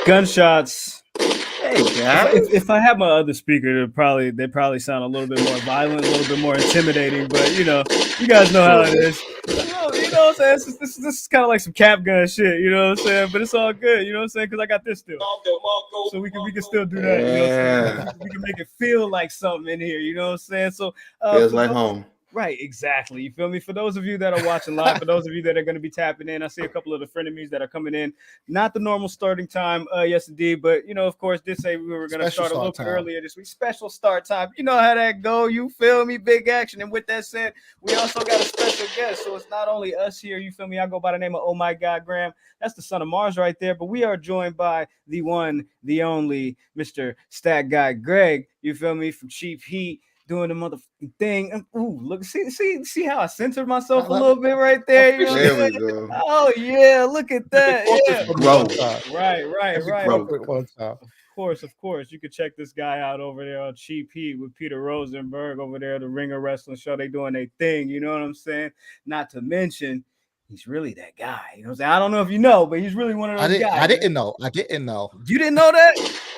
Gunshots. Hey guys. If I had my other speaker, they probably sound a little bit more violent, a little bit more intimidating. But you guys know how it is. You know what I'm saying? This is kind of like some cap gun shit. You know what I'm saying? But it's all good. You know what I'm saying? Because I got this still, so we can still do that. You know what I'm saying? We can make it feel like something in here. You know what I'm saying? So feels like home. Right, exactly. You feel me? For those of you that are watching live, for those of you that are going to be tapping in, I see a couple of the frenemies that are coming in. Not the normal starting time, yes indeed, but of course, did say we were going to start a little bit earlier this week. Special start time. You know how that go. You feel me? Big action. And with that said, we also got a special guest. So it's not only us here. You feel me? I go by the name of Oh My God Graham. That's the son of Mars right there. But we are joined by the one, the only, Mr. Stat Guy Greg. You feel me? From Cheap Heat. Doing the motherfucking thing. Ooh, look, see how I censored myself a little bit right there. There we go. Oh yeah, look at that. Yeah. Right. Of course. You can check this guy out over there on Cheap Heat with Peter Rosenberg over there, the Ringer Wrestling Show. They doing their thing. You know what I'm saying? Not to mention, he's really that guy. You know what I'm saying? I don't know if you know, but he's really one of those guys. I didn't know. You didn't know that?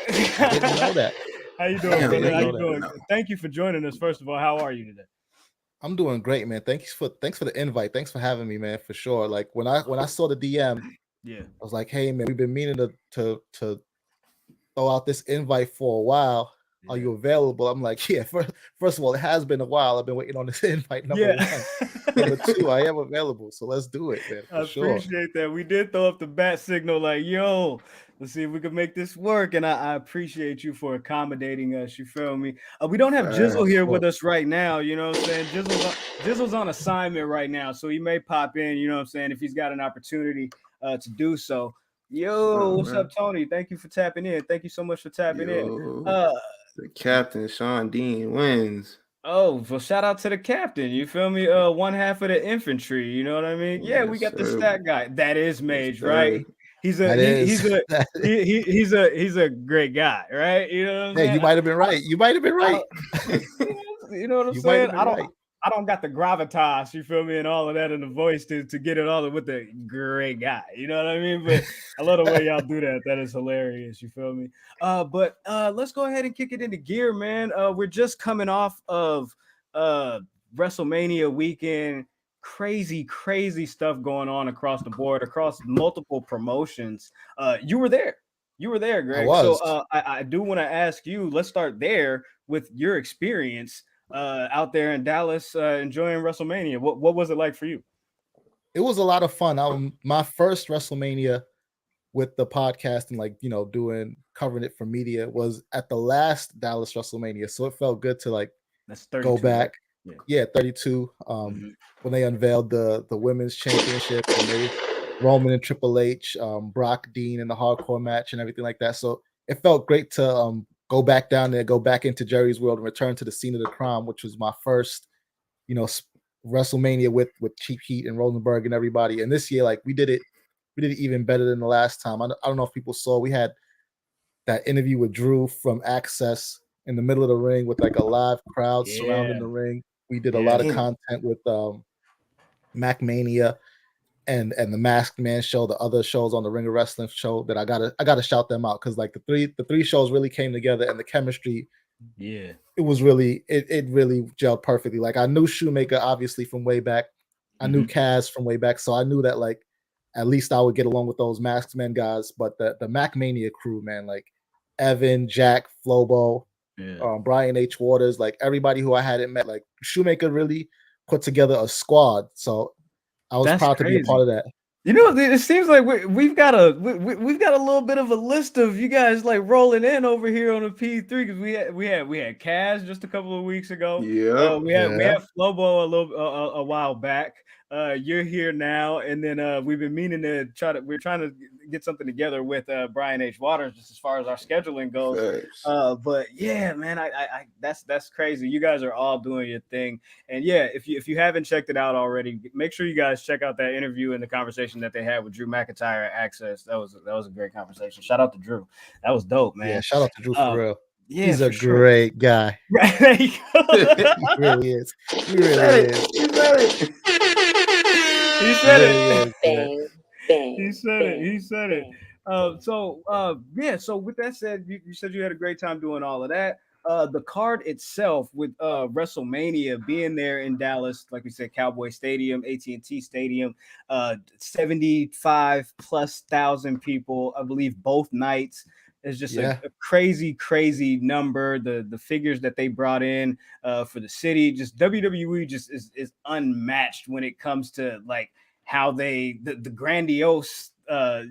I didn't know that. How you doing, brother? How you doing? Thank you for joining us. First of all, how are you today? I'm doing great, man. Thanks for the invite. Thanks for having me, man. For sure. Like when I saw the DM, yeah, I was like, hey, man, we've been meaning to throw out this invite for a while. Are you available? I'm like, yeah. First of all, it has been a while. I've been waiting on this invite. Number one. Number two, I am available. So let's do it, man. I appreciate that. We did throw up the bat signal, like, yo, let's see if we can make this work. And I appreciate you for accommodating us. You feel me? We don't have Jizzle here with us right now. You know what I'm saying? Jizzle's on assignment right now, so he may pop in. You know what I'm saying? If he's got an opportunity to do so. Yo, what's up, Tony? Thank you for tapping in. Thank you so much for tapping in. The captain, Sean Dean, wins. Oh, well, shout out to the captain. You feel me? One half of the infantry. You know what I mean? Yeah, we got the stat guy. That is Mage, right? He's a great guy, right? You know what I'm saying? You might have been right. You know what I'm saying? I don't got the gravitas, you feel me, and all of that in the voice to get it all with the great guy. You know what I mean? But I love the way y'all do that. That is hilarious. You feel me? But let's go ahead and kick it into gear, man. We're just coming off of WrestleMania weekend. Crazy stuff going on across the board, across multiple promotions. You were there, Greg. So I do want to ask you. Let's start there with your experience out there in Dallas, enjoying WrestleMania. What was it like for you? It was a lot of fun. My first WrestleMania with the podcast and covering it for media was at the last Dallas WrestleMania. So it felt good to go back. Right? Yeah, 32. When they unveiled the women's championship and Roman and Triple H, Brock, Dean in the hardcore match and everything like that. So it felt great to go back down there, go back into Jerry's world and return to the scene of the crime, which was my first, WrestleMania with Cheap Heat and Rosenberg and everybody. And this year, we did it even better than the last time. I don't know if people saw, we had that interview with Drew from Access in the middle of the ring with a live crowd surrounding the ring. We did a lot of content with MacMania and the Masked Man show, the other shows on the Ring of Wrestling show that I gotta shout them out because the three shows really came together and the chemistry. Yeah, it was really it really gelled perfectly. I knew Shoemaker obviously from way back, I knew Kaz from way back, so I knew that at least I would get along with those Masked Men guys. But the MacMania crew, man, Evan, Jack, Flobo, Brian H. Waters, everybody who I hadn't met, Shoemaker really put together a squad. So I was proud to be a part of that. It seems like we've got a little bit of a list of you guys rolling in over here on the P3 because we had Kaz just a couple of weeks ago. Yeah, we had Flobo a while back. You're here now, and then we've been meaning to we're trying to get something together with Brian H. Waters just as far as our scheduling goes. But yeah, man, I that's crazy. You guys are all doing your thing, and yeah, if you haven't checked it out already, make sure you guys check out that interview and the conversation that they had with Drew McIntyre at Access. That was a great conversation. Shout out to Drew. That was dope, man. Yeah, shout out to Drew for real. Yeah, he's a great guy. Right, there you go. He really is. He really is. He said it. He said it. So with that said, you said you had a great time doing all of that. The card itself with WrestleMania being there in Dallas, like we said, Cowboy Stadium, AT&T Stadium, 75 plus thousand people, I believe, both nights. It's just a crazy, crazy number. The figures that they brought in for the city, just WWE just is unmatched when it comes to like how the grandiose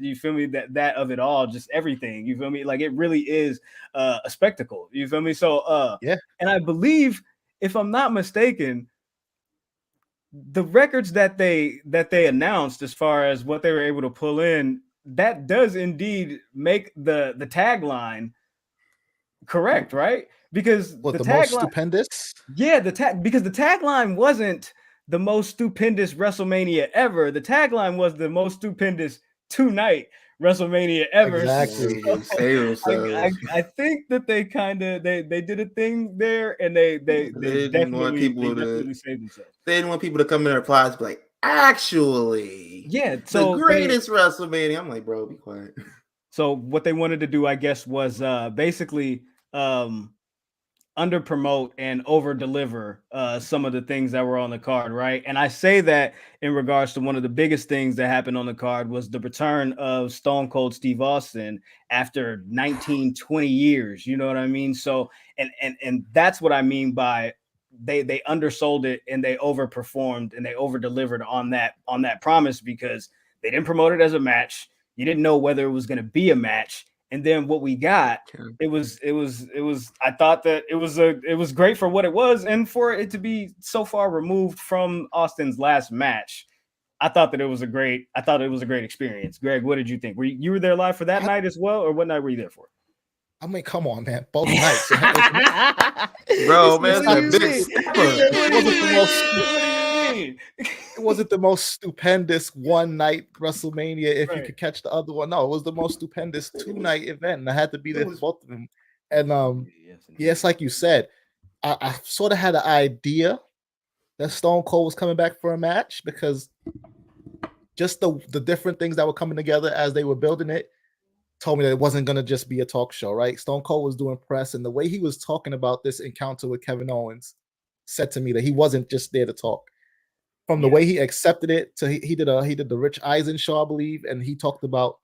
you feel me, that of it all, just everything, you feel me, like it really is a spectacle, you feel me. So and I believe, if I'm not mistaken, the records that they announced as far as what they were able to pull in, that does indeed make the tagline correct, right? Because What, the the most tagline, stupendous? yeah, because the tagline wasn't the most stupendous WrestleMania ever. The tagline was the most stupendous two-night WrestleMania ever. Exactly. So I think that they kind of they did a thing there, and they definitely saved themselves. They didn't want people to come in their replies be like, actually, so the greatest WrestleMania. I'm like, bro, be quiet. So what they wanted to do, I guess, was basically under promote and over deliver some of the things that were on the card, right? And I say that in regards to one of the biggest things that happened on the card was the return of Stone Cold Steve Austin after 19, 20 years. You know what I mean? So and that's what I mean by they undersold it and they overperformed and they over delivered on that promise, because they didn't promote it as a match. You didn't know whether it was going to be a match. And then what we got, it was I thought that it was great for what it was, and for it to be so far removed from Austin's last match. I thought it was a great experience. Greg, what did you think? You were there live for that night as well, or what night were you there for? I mean, come on, man. Both nights. Bro, man, that's a big it wasn't the most stupendous one night WrestleMania if you could catch the other one. No, it was the most stupendous 2-night event, and I had to be there for both of them. And yes, like you said, I sort of had an idea that Stone Cold was coming back for a match, because just the different things that were coming together as they were building it told me that it wasn't going to just be a talk show, right? Stone Cold was doing press, and the way he was talking about this encounter with Kevin Owens said to me that he wasn't just there to talk. From the way he accepted it, to he did the Rich Eisen show, I believe, and he talked about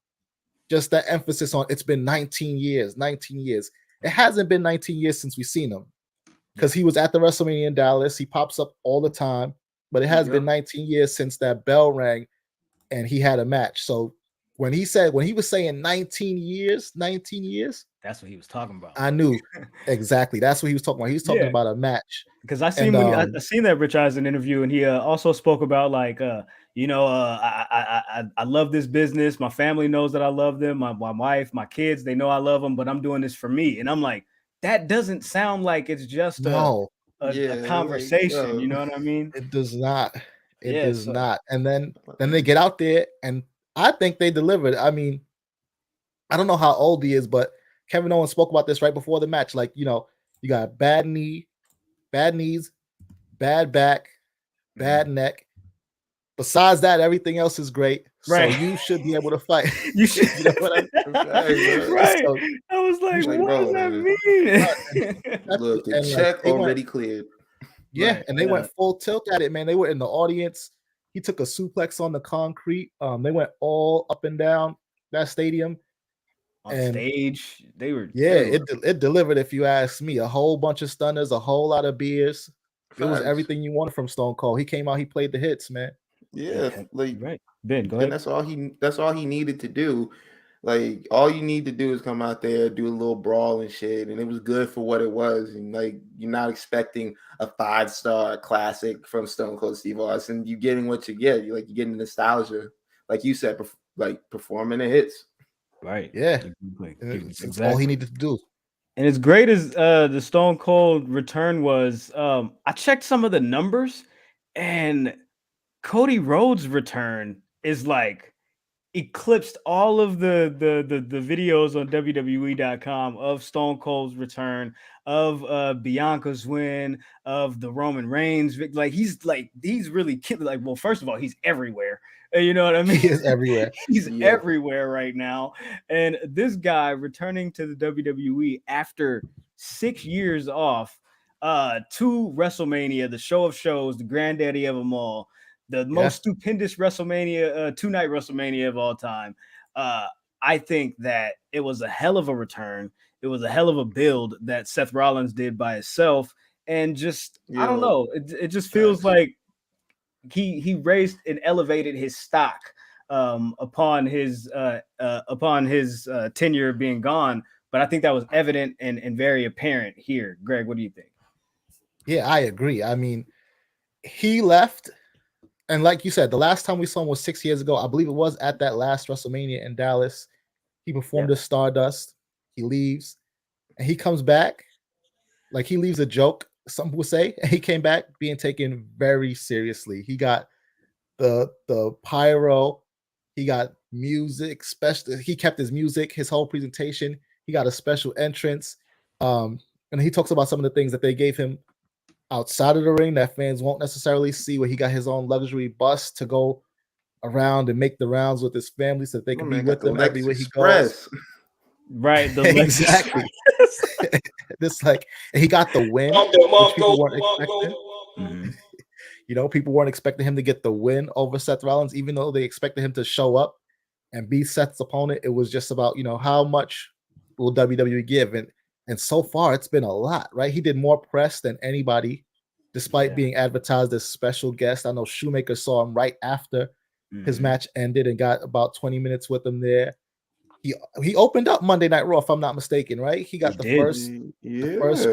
just that emphasis on it's been 19 years. It hasn't been 19 years since we've seen him, because he was at the WrestleMania in Dallas. He pops up all the time, but it has been 19 years since that bell rang and he had a match. So when he was saying 19 years, that's what he was talking about. I knew exactly. That's what he was talking about. He was talking about a match. Because I seen I seen that Rich Eisen interview, and he also spoke about like I love this business. My family knows that I love them. My wife, my kids, they know I love them, but I'm doing this for me. And I'm like, that doesn't sound like it's just a conversation. Like, you know what I mean? It does not. It does not. And then they get out there, and I think they delivered. I mean, I don't know how old he is, but Kevin Owens spoke about this right before the match. Like, you got bad knees, bad back, bad neck. Besides that, everything else is great. Right. So you should be able to fight. You should. You know what I mean? Right. So, I was like, what does that mean? Look, the check already cleared. Yeah, right. And they went full tilt at it, man. They were in the audience. He took a suplex on the concrete. They went all up and down that stadium. On stage, they were. It delivered, if you ask me. A whole bunch of stunners, a whole lot of beers. It was everything you wanted from Stone Cold. He came out, he played the hits, man. Yeah, like right. Ben, go ahead. And that's all he needed to do. Like, all you need to do is come out there, do a little brawl and shit, and it was good for what it was. And like, you're not expecting a 5-star classic from Stone Cold Steve Austin. You're getting what you get. You're getting nostalgia, like you said, like performing the hits. Right. Yeah. That's all he needed to do. And as great as the Stone Cold return was, I checked some of the numbers, and Cody Rhodes' return is like eclipsed all of the videos on WWE.com of Stone Cold's return, of Bianca's win, of the Roman Reigns. Like he's really like, well, first of all, he's everywhere. You know what I mean? He is everywhere. He's everywhere right now. And this guy returning to the WWE after 6 years off, to WrestleMania, the show of shows, the granddaddy of them all, the most stupendous WrestleMania, 2-night WrestleMania of all time. I think that it was a hell of a return. It was a hell of a build that Seth Rollins did by himself. And just, I don't know, it just feels like he raised and elevated his stock upon his tenure being gone. But I think that was evident and very apparent here. Greg, what do you think? Yeah, I agree. I mean, he left, and like you said, the last time we saw him was 6 years ago. I believe it was at that last WrestleMania in Dallas. He performed as Stardust. He leaves, and he comes back like he leaves a joke, some people say. And he came back being taken very seriously. He got the pyro, he got music, special. He kept his music, his whole presentation. He got a special entrance, and he talks about some of the things that they gave him outside of the ring that fans won't necessarily see, where he got his own luxury bus to go around and make the rounds with his family so that they can be with him everywhere he goes. Right, the exactly. This like, and he got the win, which people weren't expecting. Mm-hmm. You know, people weren't expecting him to get the win over Seth Rollins, even though they expected him to show up and be Seth's opponent. It was just about, you know, how much will WWE give, and so far it's been a lot, right? He did more press than anybody, despite being advertised as special guest. I know Shoemaker saw him right after his match ended and got about 20 minutes with him there. He opened up Monday Night Raw, if I'm not mistaken, right? He got the first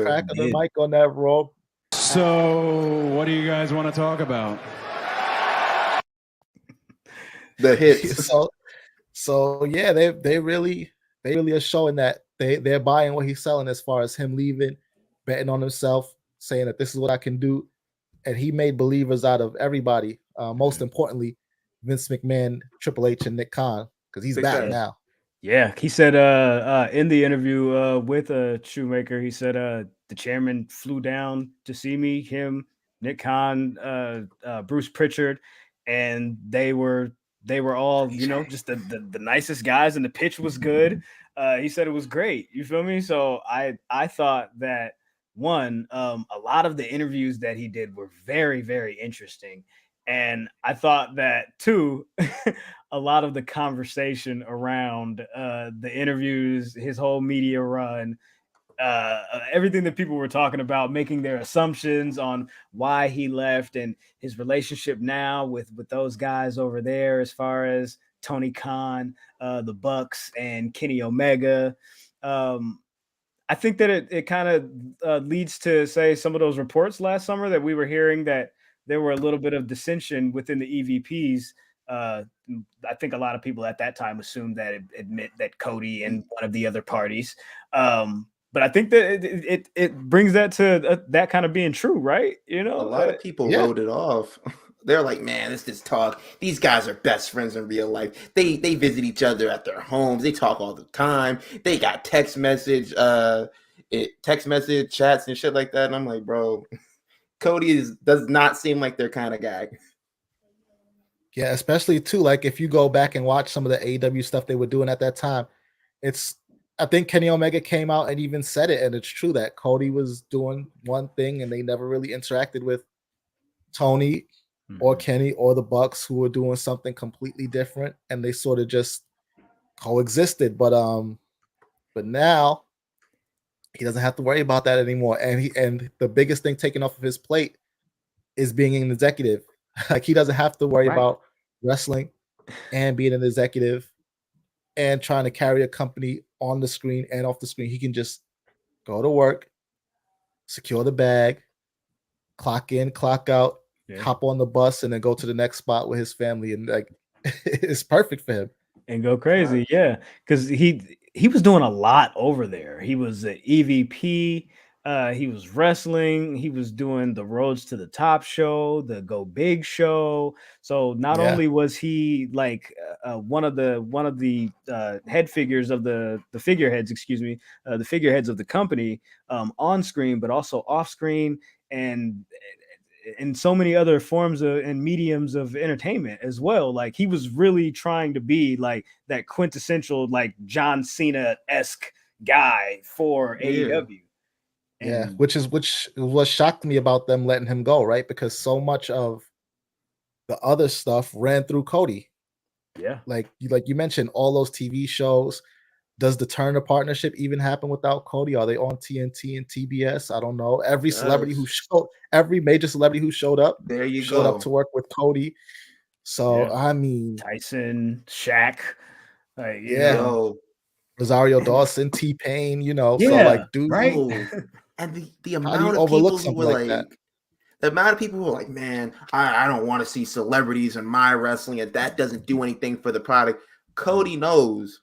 crack of the mic on that Raw. So, what do you guys want to talk about? The hits. So yeah, they really are showing that they're buying what he's selling as far as him leaving, betting on himself, saying that this is what I can do, and he made believers out of everybody. Most importantly, Vince McMahon, Triple H, and Nick Khan, because he's back now. Yeah, he said in the interview with Shoemaker, he said the chairman flew down to see me, him, Nick Khan, Bruce Pritchard, and they were all, you know, just the nicest guys, and the pitch was good. He said it was great. You feel me? So I thought that a lot of the interviews that he did were very, very interesting. And I thought that too, a lot of the conversation around the interviews, his whole media run, everything that people were talking about, making their assumptions on why he left and his relationship now with those guys over there, as far as Tony Khan, the Bucks, and Kenny Omega. I think that it kind of leads to, say, some of those reports last summer that we were hearing that there were a little bit of dissension within the EVPs. I think a lot of people at that time assumed that admit that Cody and one of the other parties. But I think that it brings that to that kind of being true, right? You know, a lot of people wrote it off. They're like, man, it's just talk. These guys are best friends in real life. They visit each other at their homes. They talk all the time. They got text message chats and shit like that. And I'm like, bro, Cody does not seem like their kind of guy. Yeah, especially too, like if you go back and watch some of the AEW stuff they were doing at that time, I think Kenny Omega came out and even said it, and it's true that Cody was doing one thing and they never really interacted with Tony or Kenny or the Bucks, who were doing something completely different, and they sort of just coexisted. But now he doesn't have to worry about that anymore. And the biggest thing taken off of his plate is being an executive. Like, he doesn't have to worry about wrestling and being an executive and trying to carry a company on the screen and off the screen. He can just go to work, secure the bag, clock in, clock out, hop on the bus, and then go to the next spot with his family. And like, it's perfect for him. And go crazy. Yeah. Because he was doing a lot over there. He was an EVP. He was wrestling. He was doing the Roads to the Top show, the Go Big show. So not only was he like one of the head figures of the figureheads, the figureheads of the company on screen, but also off screen and in so many other forms and mediums of entertainment as well. Like he was really trying to be like that quintessential like John Cena-esque guy for AEW. Yeah, which was shocked me about them letting him go, right? Because so much of the other stuff ran through Cody. Yeah. Like you mentioned, all those TV shows. Does the Turner partnership even happen without Cody? Are they on TNT and TBS? I don't know. Every major celebrity who showed up, showed up to work with Cody. So I mean, Tyson, Shaq, Rosario Dawson, T-Pain, so like, dude, right? And the amount of overlook people who were like the amount of people who are like, man, I don't want to see celebrities in my wrestling, and that doesn't do anything for the product. Cody knows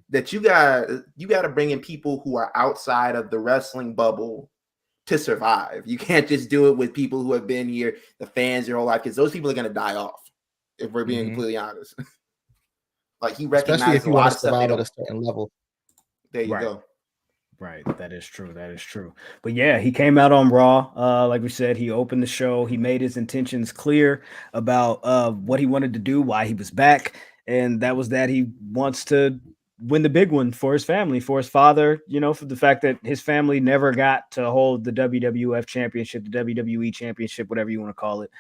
that you got to bring in people who are outside of the wrestling bubble to survive. You can't just do it with people who have been here, the fans their whole life, because those people are going to die off. If we're being completely honest, like he recognizes especially if you want to survive at a certain level. There you go. Right, that is true. That is true. But yeah, he came out on Raw. Like we said, he opened the show. He made his intentions clear about what he wanted to do, why he was back, and that was that he wants to win the big one for his family, for his father. For the fact that his family never got to hold the WWF Championship, the WWE Championship, whatever you want to call it.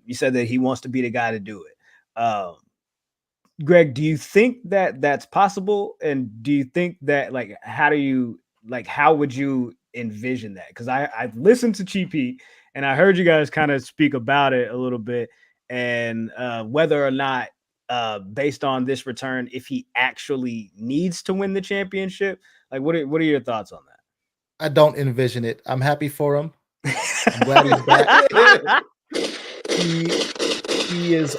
You said that he wants to be the guy to do it. Greg, do you think that that's possible? And do you think that how would you envision that? Because I've listened to Cheap Heat and I heard you guys kind of speak about it a little bit and whether or not based on this return, if he actually needs to win the championship, like what are your thoughts on that? I don't envision it. I'm happy for him. I'm glad he's back. He is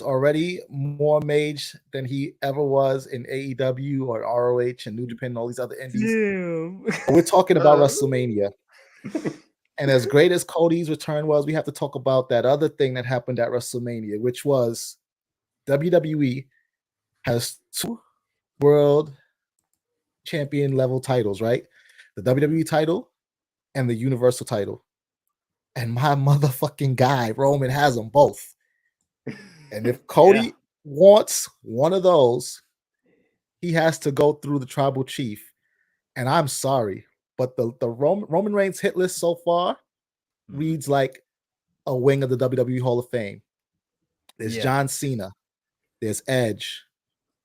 already more mage than he ever was in AEW or ROH and New Japan and all these other indies. We're talking about WrestleMania. And as great as Cody's return was, we have to talk about that other thing that happened at WrestleMania, which was WWE has 2 world champion level titles, right? The WWE title and the Universal title. And my motherfucking guy, Roman, has them both. And if Cody wants one of those, he has to go through the tribal chief. And I'm sorry, but the Roman Reigns hit list so far reads like a wing of the WWE Hall of Fame. There's John Cena, there's Edge,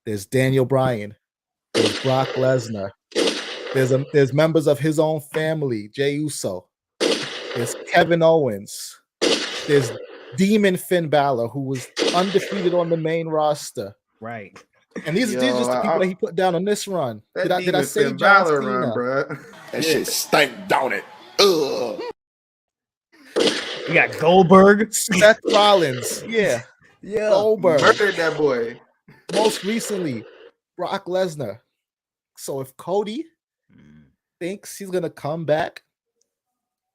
there's Daniel Bryan, there's Brock Lesnar, there's members of his own family, Jey Uso, there's Kevin Owens, there's Demon Finn Balor, who was undefeated on the main roster. Right. And these are just the people that he put down on this run. Did I say Finn John Balor Cena? run, bro? That shit stank, don't it? Ugh. You got Goldberg, Seth Rollins, Goldberg, murdered that boy. Most recently, Brock Lesnar. So if Cody thinks he's gonna come back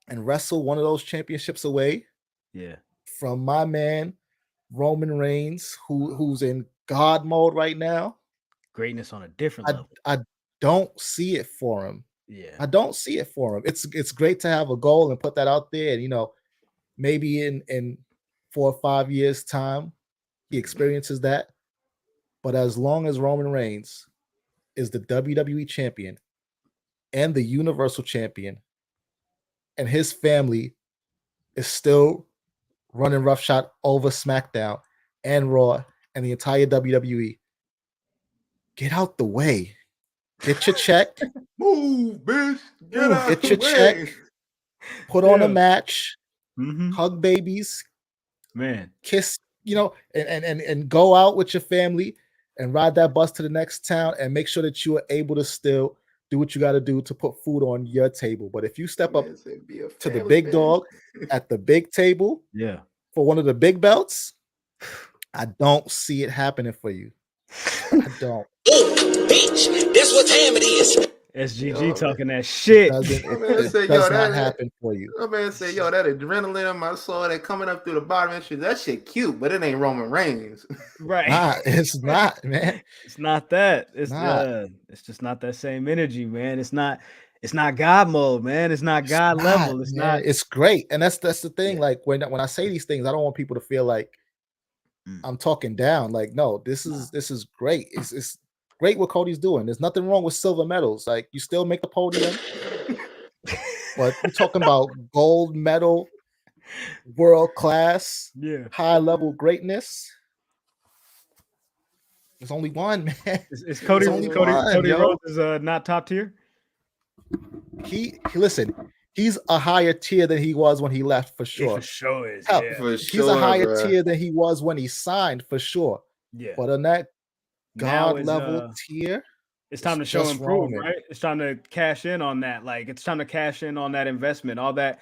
and wrestle one of those championships away, from my man Roman Reigns, who's in God mode right now, greatness on a different level. I don't see it for him. I don't see it for him. It's great to have a goal and put that out there, and maybe in 4 or 5 years' time, he experiences that. But as long as Roman Reigns is the WWE champion and the Universal champion, and his family is still running roughshod over SmackDown and Raw and the entire WWE, get out the way. Get your check. Move, bitch. Get your check. Put on a match. Hug babies. Man. Kiss, and go out with your family and ride that bus to the next town and make sure that you are able to still do what you got to do to put food on your table. But if you step up to the big dog at the big table for one of the big belts, I don't see it happening for you. I don't. Ooh, bitch, that's what time it is. SGG talking that shit. It does not happen for you. My man say, yo, that adrenaline in my soul that coming up through the bottom of that shit cute, but it ain't Roman Reigns. Right. Nah, it's not, man. It's not that. It's just not that same energy, man. It's not God mode, man. It's not God level. It's not. It's great. And that's the thing. Yeah. Like when I say these things, I don't want people to feel like I'm talking down. Like, no, this is great. It's great what Cody's doing. There's nothing wrong with silver medals. Like, you still make the podium. But you're talking about gold medal, world class, high level greatness. There's only one, man. Is Cody Rhodes is not top tier? Listen, he's a higher tier than he was when he left, for sure. He for sure is. He's a higher tier than he was when he signed, for sure. Yeah. But on that God level tier, it's time to show and prove, right? It's time to cash in on that. Like, it's time to cash in on that investment, all that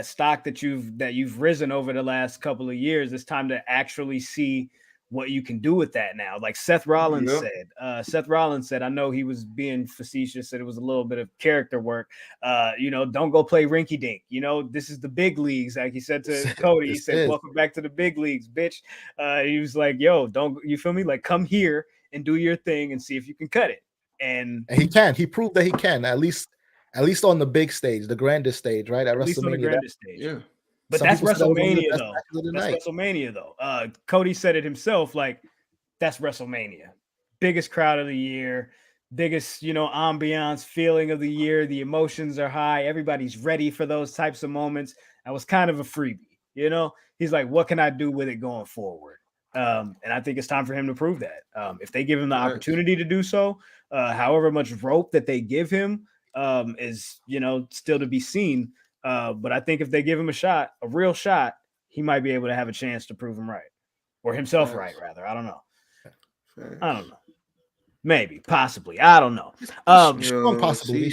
stock that you've risen over the last couple of years. It's time to actually see what you can do with that now. Like Seth Rollins said, I know he was being facetious, said it was a little bit of character work. Don't go play rinky dink. This is the big leagues. Like he said to Cody, he said, welcome back to the big leagues, bitch. He was like, yo, you feel me? Like, come here and do your thing and see if you can cut it. And he can. He proved that he can, at least on the big stage, the grandest stage, right? At WrestleMania. On the grandest stage. Yeah. But that's WrestleMania, though. That's WrestleMania, though. Cody said it himself, like, that's WrestleMania. Biggest crowd of the year, biggest, ambiance, feeling of the year. The emotions are high. Everybody's ready for those types of moments. That was kind of a freebie, He's like, what can I do with it going forward? And I think it's time for him to prove that. If they give him the opportunity to do so, however much rope that they give him is, still to be seen. But I think if they give him a real shot, he might be able to have a chance to prove him right, or himself right, rather. I don't know. Maybe, possibly. I don't know. Strong possibility.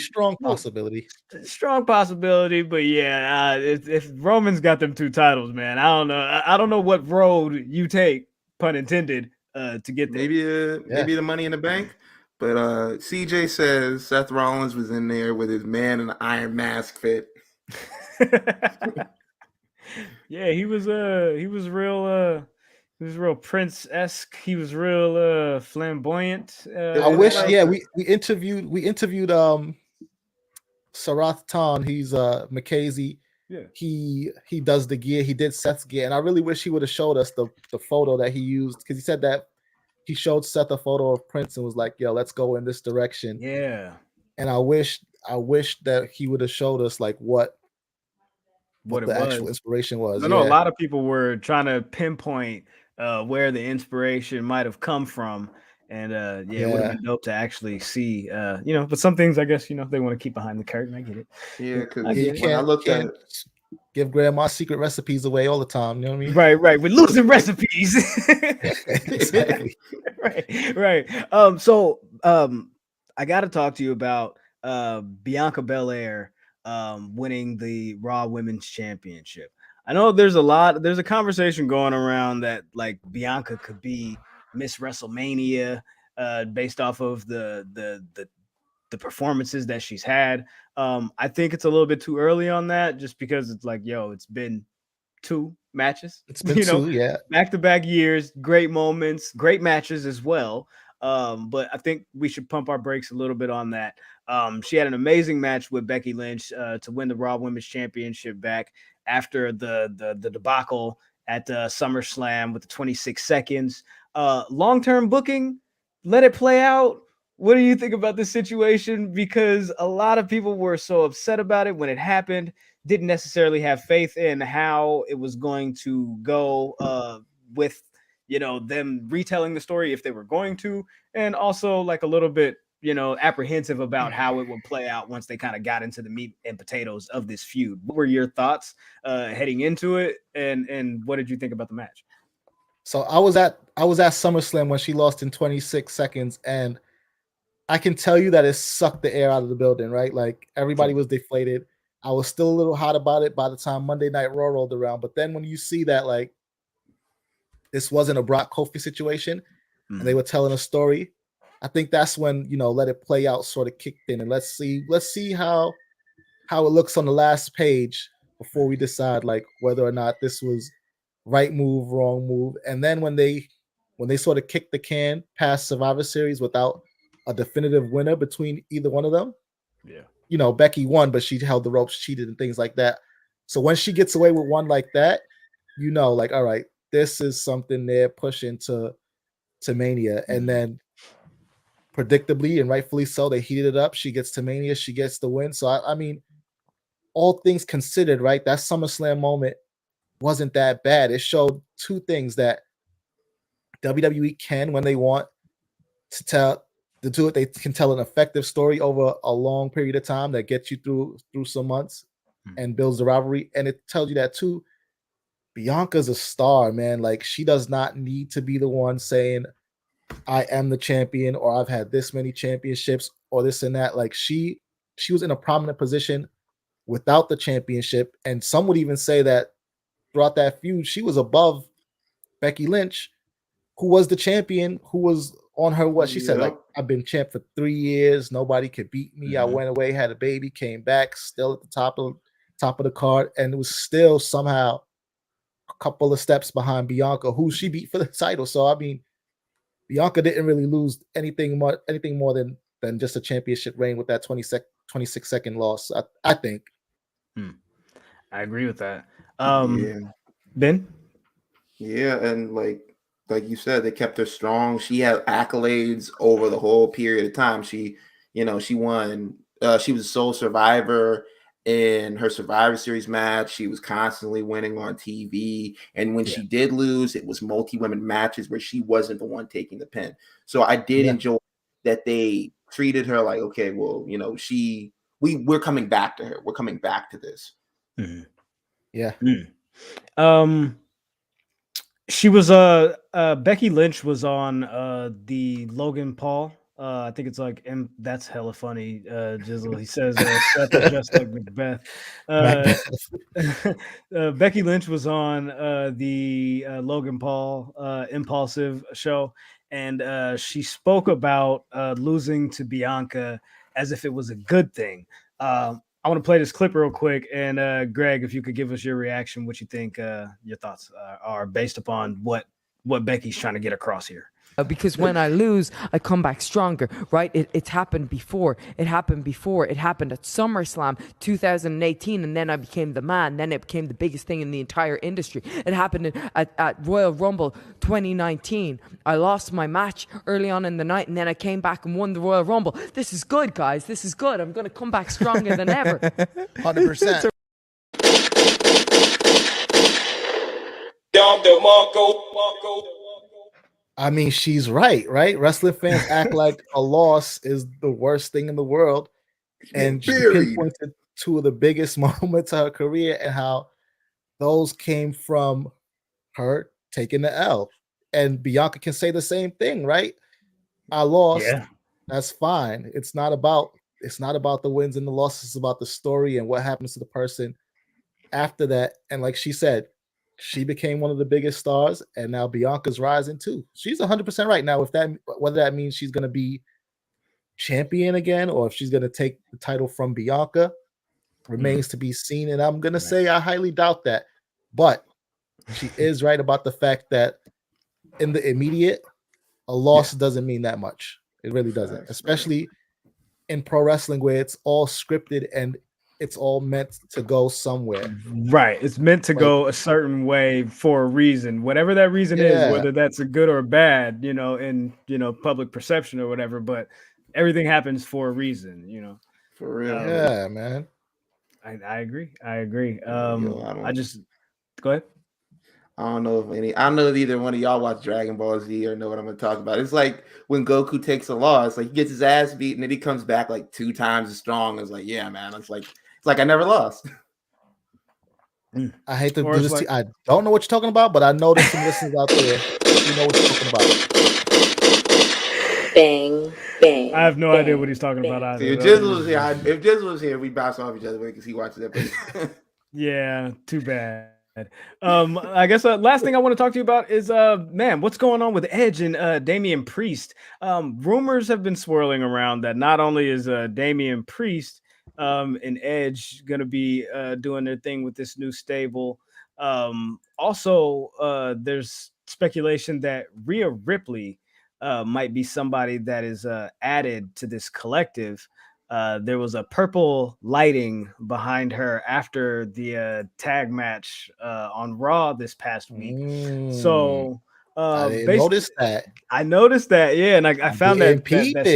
But yeah, if Roman's got them 2 titles, man, I don't know. I don't know what road you take, pun intended, to get there. Maybe the Money in the Bank. But CJ says Seth Rollins was in there with his man in the Iron Mask fit. Yeah, he was real Prince-esque. He was real flamboyant. I wish we interviewed Sarath Khan. He's Mackenzie. Yeah. He does the gear. He did Seth's gear, and I really wish he would have showed us the photo that he used, because he said that he showed Seth a photo of Prince and was like, yo, let's go in this direction. Yeah. And I wish that he would have showed us like what the actual inspiration was. I know a lot of people were trying to pinpoint where the inspiration might have come from. And it would have been dope to actually see, but some things, I guess, they want to keep behind the curtain. I get it. Yeah, because when I looked at it, give grandma secret recipes away all the time. You know what I mean? Right. We're losing recipes. Exactly. Right. So I got to talk to you about Bianca Belair winning the Raw Women's Championship. I know there's a conversation going around that like Bianca could be Miss WrestleMania based off of the performances that she's had. I think it's a little bit too early on that, just because it's like, it's been 2 matches. It's been 2, back-to-back years, great moments, great matches as well. But I think we should pump our brakes a little bit on that. She had an amazing match with Becky Lynch to win the Raw Women's Championship back after the debacle at SummerSlam with the 26 seconds. Long-term booking, let it play out. What do you think about this situation? Because a lot of people were so upset about it when it happened, didn't necessarily have faith in how it was going to go with, them retelling the story if they were going to, and also like a little bit, apprehensive about how it would play out once they kind of got into the meat and potatoes of this feud. What were your thoughts heading into it, and what did you think about the match? So I was at SummerSlam when she lost in 26 seconds, and I can tell you that it sucked the air out of the building, right? Like, everybody was deflated. I was still a little hot about it by the time Monday Night Raw rolled around. But then when you see that, like, this wasn't a Brock Kofi situation, and they were telling a story, I think that's when, let it play out sort of kicked in, and let's see how it looks on the last page before we decide like whether or not this was right move, wrong move. And then when they sort of kick the can past Survivor Series without a definitive winner between either one of them, Becky won, but she held the ropes, cheated, and things like that. So when she gets away with one like that, like, all right, this is something they're pushing to Mania. And then predictably and rightfully so, they heated it up. She gets to Mania, she gets the win. So I mean, all things considered, right, that SummerSlam moment wasn't that bad. It showed two things: that WWE can, when they want to do it, they can tell an effective story over a long period of time that gets you through some months and builds the rivalry. And it tells you that too, Bianca's a star, man. Like, she does not need to be the one saying, I am the champion, or I've had this many championships, or this and that. Like, she was in a prominent position without the championship. And some would even say that throughout that feud, she was above Becky Lynch, who was the champion, who was on her, what she said, like, I've been champ for 3 years. Nobody could beat me. I went away, had a baby, came back, still at the top of the card. And it was still somehow a couple of steps behind Bianca, who she beat for the title. So, I mean, Bianca didn't really lose anything more than just a championship reign with that 26-second loss, I think. I agree with that. Ben? Yeah, and like you said, they kept her strong. She had accolades over the whole period of time. She won. She was a sole survivor in her Survivor Series match. She was constantly winning on TV. And when she did lose, it was multi-women matches where she wasn't the one taking the pin. So I did enjoy that they treated her like, okay, well, we're coming back to her. We're coming back to this. Mm-hmm. Yeah. She was Becky Lynch was on the Logan Paul. I think it's like, that's hella funny. Jizzle, he says Seth is just like Macbeth. Becky Lynch was on the Logan Paul Impulsive show, and she spoke about losing to Bianca as if it was a good thing. I want to play this clip real quick, and Greg, if you could give us your reaction, what you think your thoughts are based upon what Becky's trying to get across here. Because when I lose, I come back stronger, right? It's happened before. It happened at SummerSlam 2018, and then I became the man. Then it became the biggest thing in the entire industry. It happened at Royal Rumble 2019. I lost my match early on in the night, and then I came back and won the Royal Rumble. This is good, guys. This is good. I'm going to come back stronger than ever. 100%. I mean, she's right? Wrestling fans act like a loss is the worst thing in the world. And she pinpointed two of the biggest moments of her career and how those came from her taking the L. And Bianca can say the same thing, right? I lost. Yeah. That's fine. It's not about the wins and the losses. It's about the story and what happens to the person after that. And like she said, she became one of the biggest stars, and now Bianca's rising too. She's 100% right now. Whether that means she's going to be champion again, or if she's going to take the title from Bianca, remains to be seen. And I'm going to say I highly doubt that. But she is right about the fact that in the immediate, a loss doesn't mean that much. It really doesn't, especially in pro wrestling where it's all scripted and it's all meant to go somewhere. Right. It's meant to go a certain way for a reason, whatever that reason is, whether that's a good or bad, in, public perception or whatever, but everything happens for a reason, For real. Yeah, man. I agree. Go ahead. I don't know if either one of y'all watch Dragon Ball Z or know what I'm going to talk about. It's like when Goku takes a loss, like he gets his ass beat and then he comes back like 2 times as strong. It's like, yeah, man. It's like I never lost. I hate to do this. I don't know what you're talking about, but I know there's some listeners out there who know what you're talking about. Bang, bang. I have no idea what he's talking about either. See, if Jizzle was here, we'd bounce off each other because he watches that. Yeah, too bad. I guess last thing I want to talk to you about is man, what's going on with Edge and Damian Priest? Rumors have been swirling around that not only is Damian Priest and Edge gonna be doing their thing with this new stable. Also, there's speculation that Rhea Ripley might be somebody that is added to this collective. There was a purple lighting behind her after the tag match on Raw this past week. So I didn't notice that. I noticed that, yeah, and I found that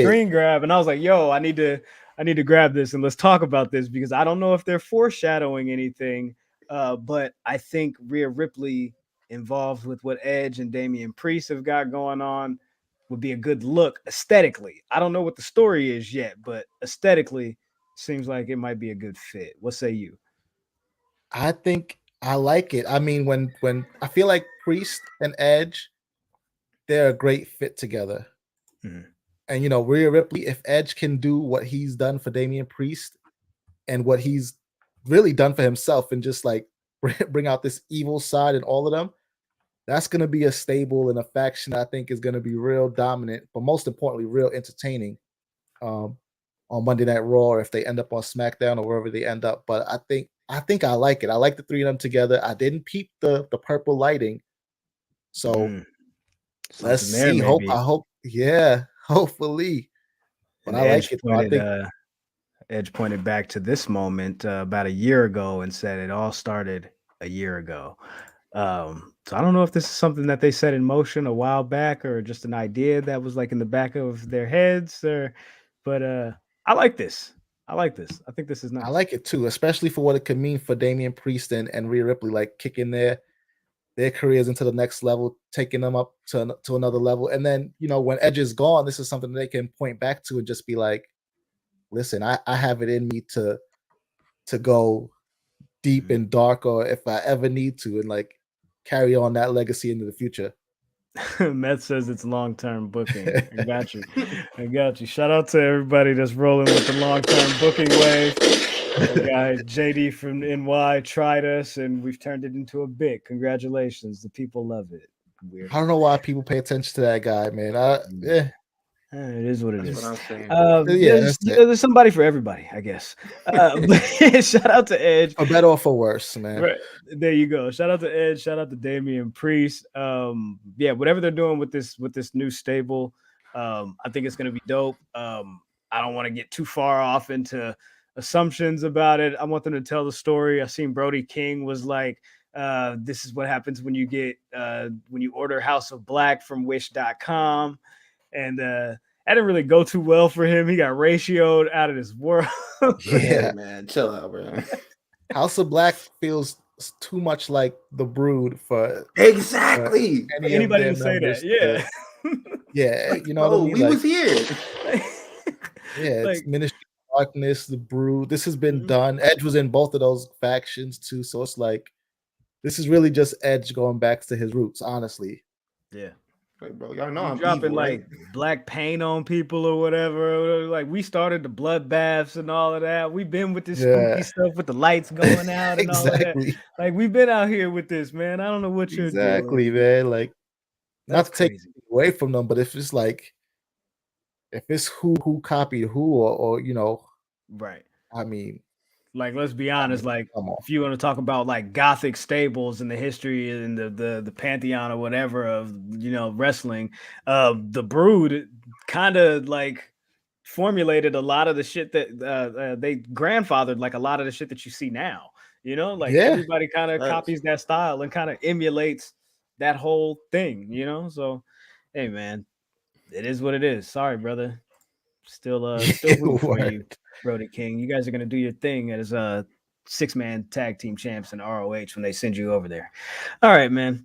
screen grab, and I was like, "Yo, I need to grab this and let's talk about this because I don't know if they're foreshadowing anything, but I think Rhea Ripley involved with what Edge and Damian Priest have got going on would be a good look aesthetically. I don't know what the story is yet, but aesthetically seems like it might be a good fit. What say you? I think I like it. I mean, when I feel like Priest and Edge, they're a great fit together. Mhm. And Rhea Ripley, if Edge can do what he's done for Damian Priest and what he's really done for himself and just like bring out this evil side in all of them, that's going to be a stable and a faction I think is going to be real dominant, but most importantly, real entertaining on Monday Night Raw, or if they end up on SmackDown or wherever they end up. But I think I like it. I like the three of them together. I didn't peep the purple lighting, so let's see. Hopefully. But And I like it. I think Edge pointed back to this moment about a year ago and said it all started a year ago. So I don't know if this is something that they set in motion a while back or just an idea that was like in the back of their heads, but I like this. I think this is nice. I like it too, especially for what it could mean for Damian Priest and Rhea Ripley, like kicking their careers into the next level, taking them up to another level. And then, when Edge is gone, this is something they can point back to and just be like, listen, I have it in me to go deep and dark, or if I ever need to, and like carry on that legacy into the future. Matt says it's long-term booking. I got you. Shout out to everybody that's rolling with the long-term booking wave. Our guy JD from NY tried us and we've turned it into a bit. Congratulations. The people love it. Weird. I don't know why people pay attention to that guy, man. It is what it is. There's somebody for everybody, I guess. Shout out to Edge. For better or for worse, man. Right. There you go. Shout out to Edge. Shout out to Damian Priest. Whatever they're doing with this new stable, I think it's gonna be dope. I don't want to get too far off into assumptions about it. I want them to tell the story. I seen Brody King was like, this is what happens when you get when you order House of Black from Wish.com. And that didn't really go too well for him. He got ratioed out of this world. Yeah, man. Chill out, bro. House of Black feels too much like the Brood for anybody to say that. Yeah. Yeah, what I mean? We was here. It's Ministry of Darkness, the Brood. This has been done. Edge was in both of those factions too. So it's like this is really just Edge going back to his roots, honestly. Yeah. Like, bro, y'all know I'm dropping evil, like right? black paint on people or whatever. Like we started the bloodbaths and all of that. We've been with this spooky stuff with the lights going out and all of that. Like we've been out here with this, man. I don't know what you're doing. Man. Like that's not to take away from them, but if it's like if it's who copied who or right. I mean, like let's be honest, like if you want to talk about like gothic stables and the history and the pantheon or whatever of wrestling, the Brood kind of like formulated a lot of the shit that they grandfathered, like a lot of the shit that you see now. Everybody kind of copies that style and kind of emulates that whole thing, so hey man, it is what it is. Sorry, brother. Still rooting for you, Brody King. You guys are gonna do your thing as a 6-man tag team champs in ROH when they send you over there. All right, man.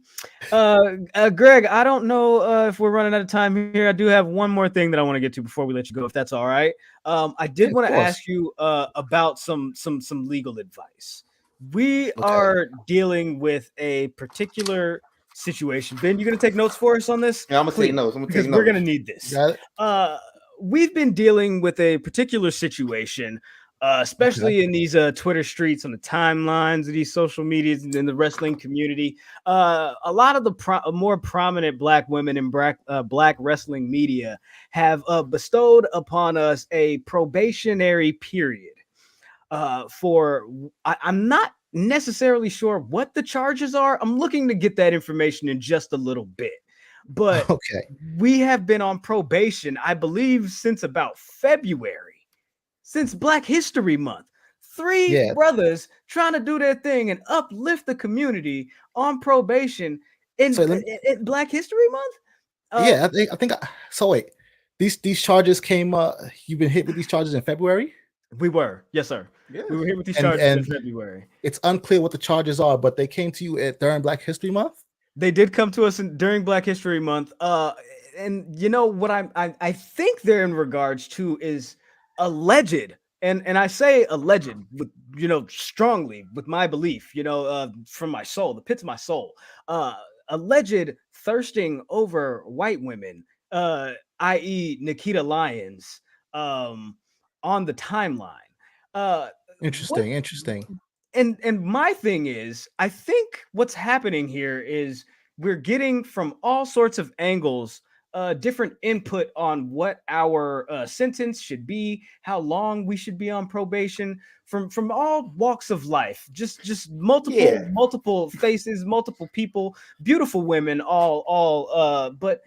Greg, I don't know if we're running out of time here. I do have one more thing that I want to get to before we let you go, if that's all right. I did want to ask you about some legal advice. We are dealing with a particular situation. Ben, you gonna take notes for us on this? Yeah, I'm gonna take notes. We're gonna need this. We've been dealing with a particular situation especially in these Twitter streets, on the timelines of these social medias, and in the wrestling community. A lot of the more prominent Black women in Black wrestling media have bestowed upon us a probationary period. I'm not necessarily sure what the charges are. I'm looking to get that information in just a little bit. But we have been on probation, I believe, since about February, since Black History Month. Three brothers trying to do their thing and uplift the community on probation in Black History Month. I think. So wait, these charges came. You've been hit with these charges in February. We were, yes, sir. Yes. We were hit with these charges in February. It's unclear what the charges are, but they came to you during Black History Month. They did come to us during Black History Month. And you know what I think they're in regards to is alleged, and I say alleged with, you know, strongly with my belief, you know, from my soul, the pits of my soul, alleged thirsting over white women, i.e. Nikita Lyons, on the timeline. Interesting. And my thing is, I think what's happening here is we're getting from all sorts of angles different input on what our sentence should be, how long we should be on probation, from all walks of life, just multiple faces, multiple people, beautiful women, all but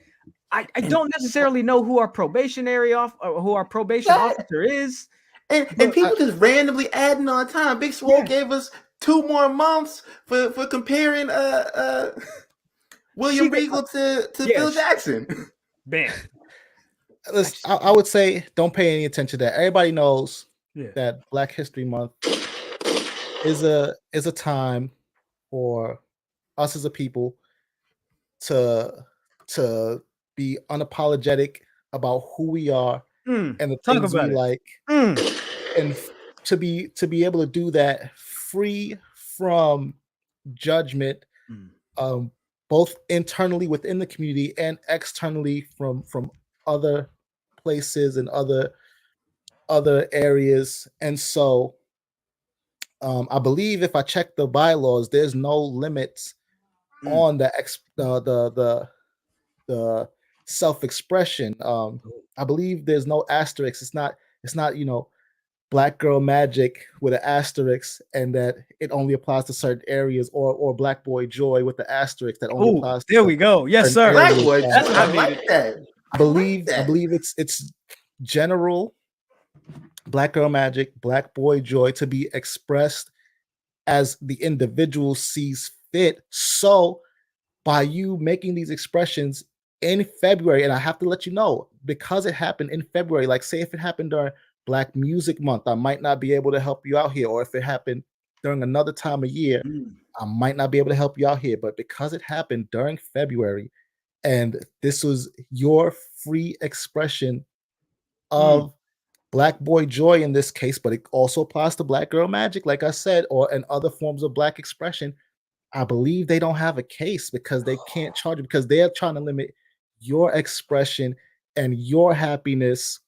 I don't necessarily know who our probation officer is. And people just randomly adding on time. Big Swole gave us 2 more months for comparing William Regal to Bill Jackson. Bam. Listen, I would say don't pay any attention to that. Everybody knows that Black History Month is a time for us as a people to be unapologetic about who we are and the things we like, and to be able to do that free from judgment, both internally within the community and externally from other places and other areas. And so I believe if I check the bylaws, there's no limits on the self-expression. I believe there's no asterisk. It's not, you know, Black Girl Magic with an asterisk and that it only applies to certain areas, or Black Boy Joy with the asterisk that only applies to we go. Yes, sir. Black Boy Joy. I like that. I believe it's general Black Girl Magic, Black Boy Joy to be expressed as the individual sees fit. So by you making these expressions in February, and I have to let you know, because it happened in February, like say if it happened during Black Music Month, I might not be able to help you out here. Or if it happened during another time of year, I might not be able to help you out here. But because it happened during February, and this was your free expression of Black Boy Joy in this case, but it also applies to Black Girl Magic, like I said, and other forms of Black expression, I believe they don't have a case because they can't charge it, because they're trying to limit your expression and your happiness.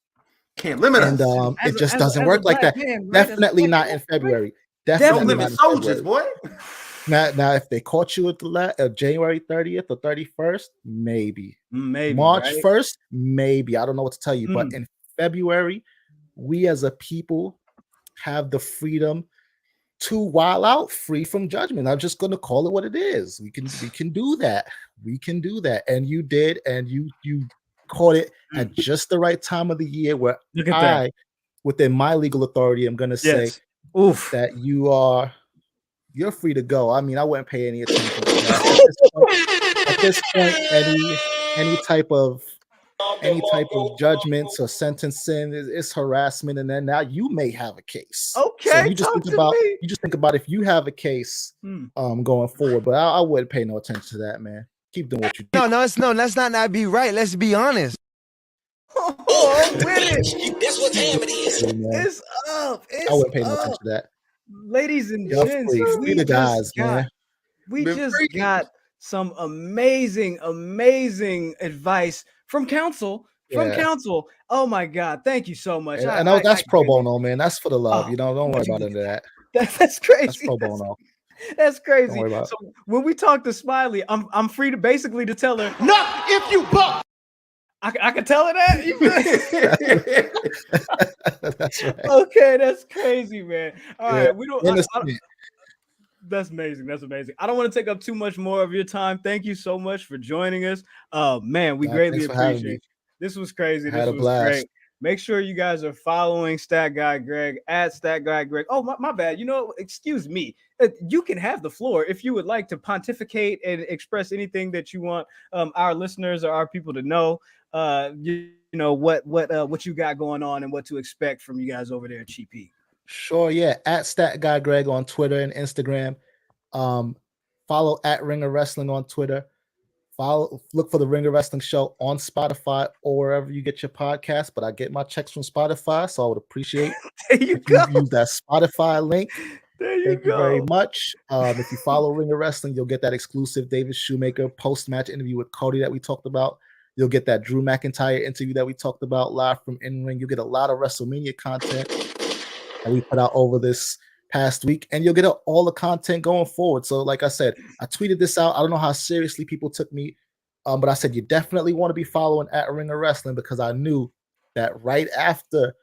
Can't limit us. And it just doesn't work like that. Man, right? Definitely not in February. Definitely limit soldiers, boy. Now, if they caught you at January 30th or 31st, maybe March 1st, maybe. I don't know what to tell you. But in February, we as a people have the freedom to wild out free from judgment. I'm just going to call it what it is. We can do that. We can do that. And you did, and you caught it at just the right time of the year where I, within my legal authority, I'm going to say that you're free to go. I mean, I wouldn't pay any attention to that. At this point, any type of judgments or sentencing is harassment, and then now you may have a case. Okay, so you just think about if you have a case going forward. But I wouldn't pay no attention to that, man. Keep doing what you do. No, let's not be right. Let's be honest. Oh, I'm with it. That's what time it is. It's up. I wouldn't pay no attention to that. Ladies and gents, free the guys, man. We just got some amazing advice from counsel from Council. Oh my God, thank you so much. And that's pro bono, man. That's for the love. Don't worry about any of that. That's crazy. That's pro bono. That's crazy. Don't worry about so when we talk to Smilee, I'm free to basically to tell her, not if you buck. I can tell her that. That's right. Okay, that's crazy, man. All right, we don't. That's amazing. That's amazing. I don't want to take up too much more of your time. Thank you so much for joining us. Man, we greatly appreciate it. This was crazy. This was great. Make sure you guys are following Stat Guy Greg at Stat Guy Greg. Oh, my bad. Excuse me. You can have the floor if you would like to pontificate and express anything that you want our listeners or our people to know. What you got going on and what to expect from you guys over there at GP. Sure, yeah. At Stat Guy Greg on Twitter and Instagram. Follow at Ringer Wrestling on Twitter. Look for the Ringer Wrestling Show on Spotify or wherever you get your podcast. But I get my checks from Spotify, so I would appreciate if you use that Spotify link. Thank you very much. If you follow Ringer Wrestling, you'll get that exclusive David Shoemaker post-match interview with Cody that we talked about. You'll get that Drew McIntyre interview that we talked about live from in-ring. You'll get a lot of WrestleMania content that we put out over this past week, and you'll get all the content going forward. So like I said, I tweeted this out. I don't know how seriously people took me, but I said you definitely want to be following at Ringer Wrestling, because I knew that right after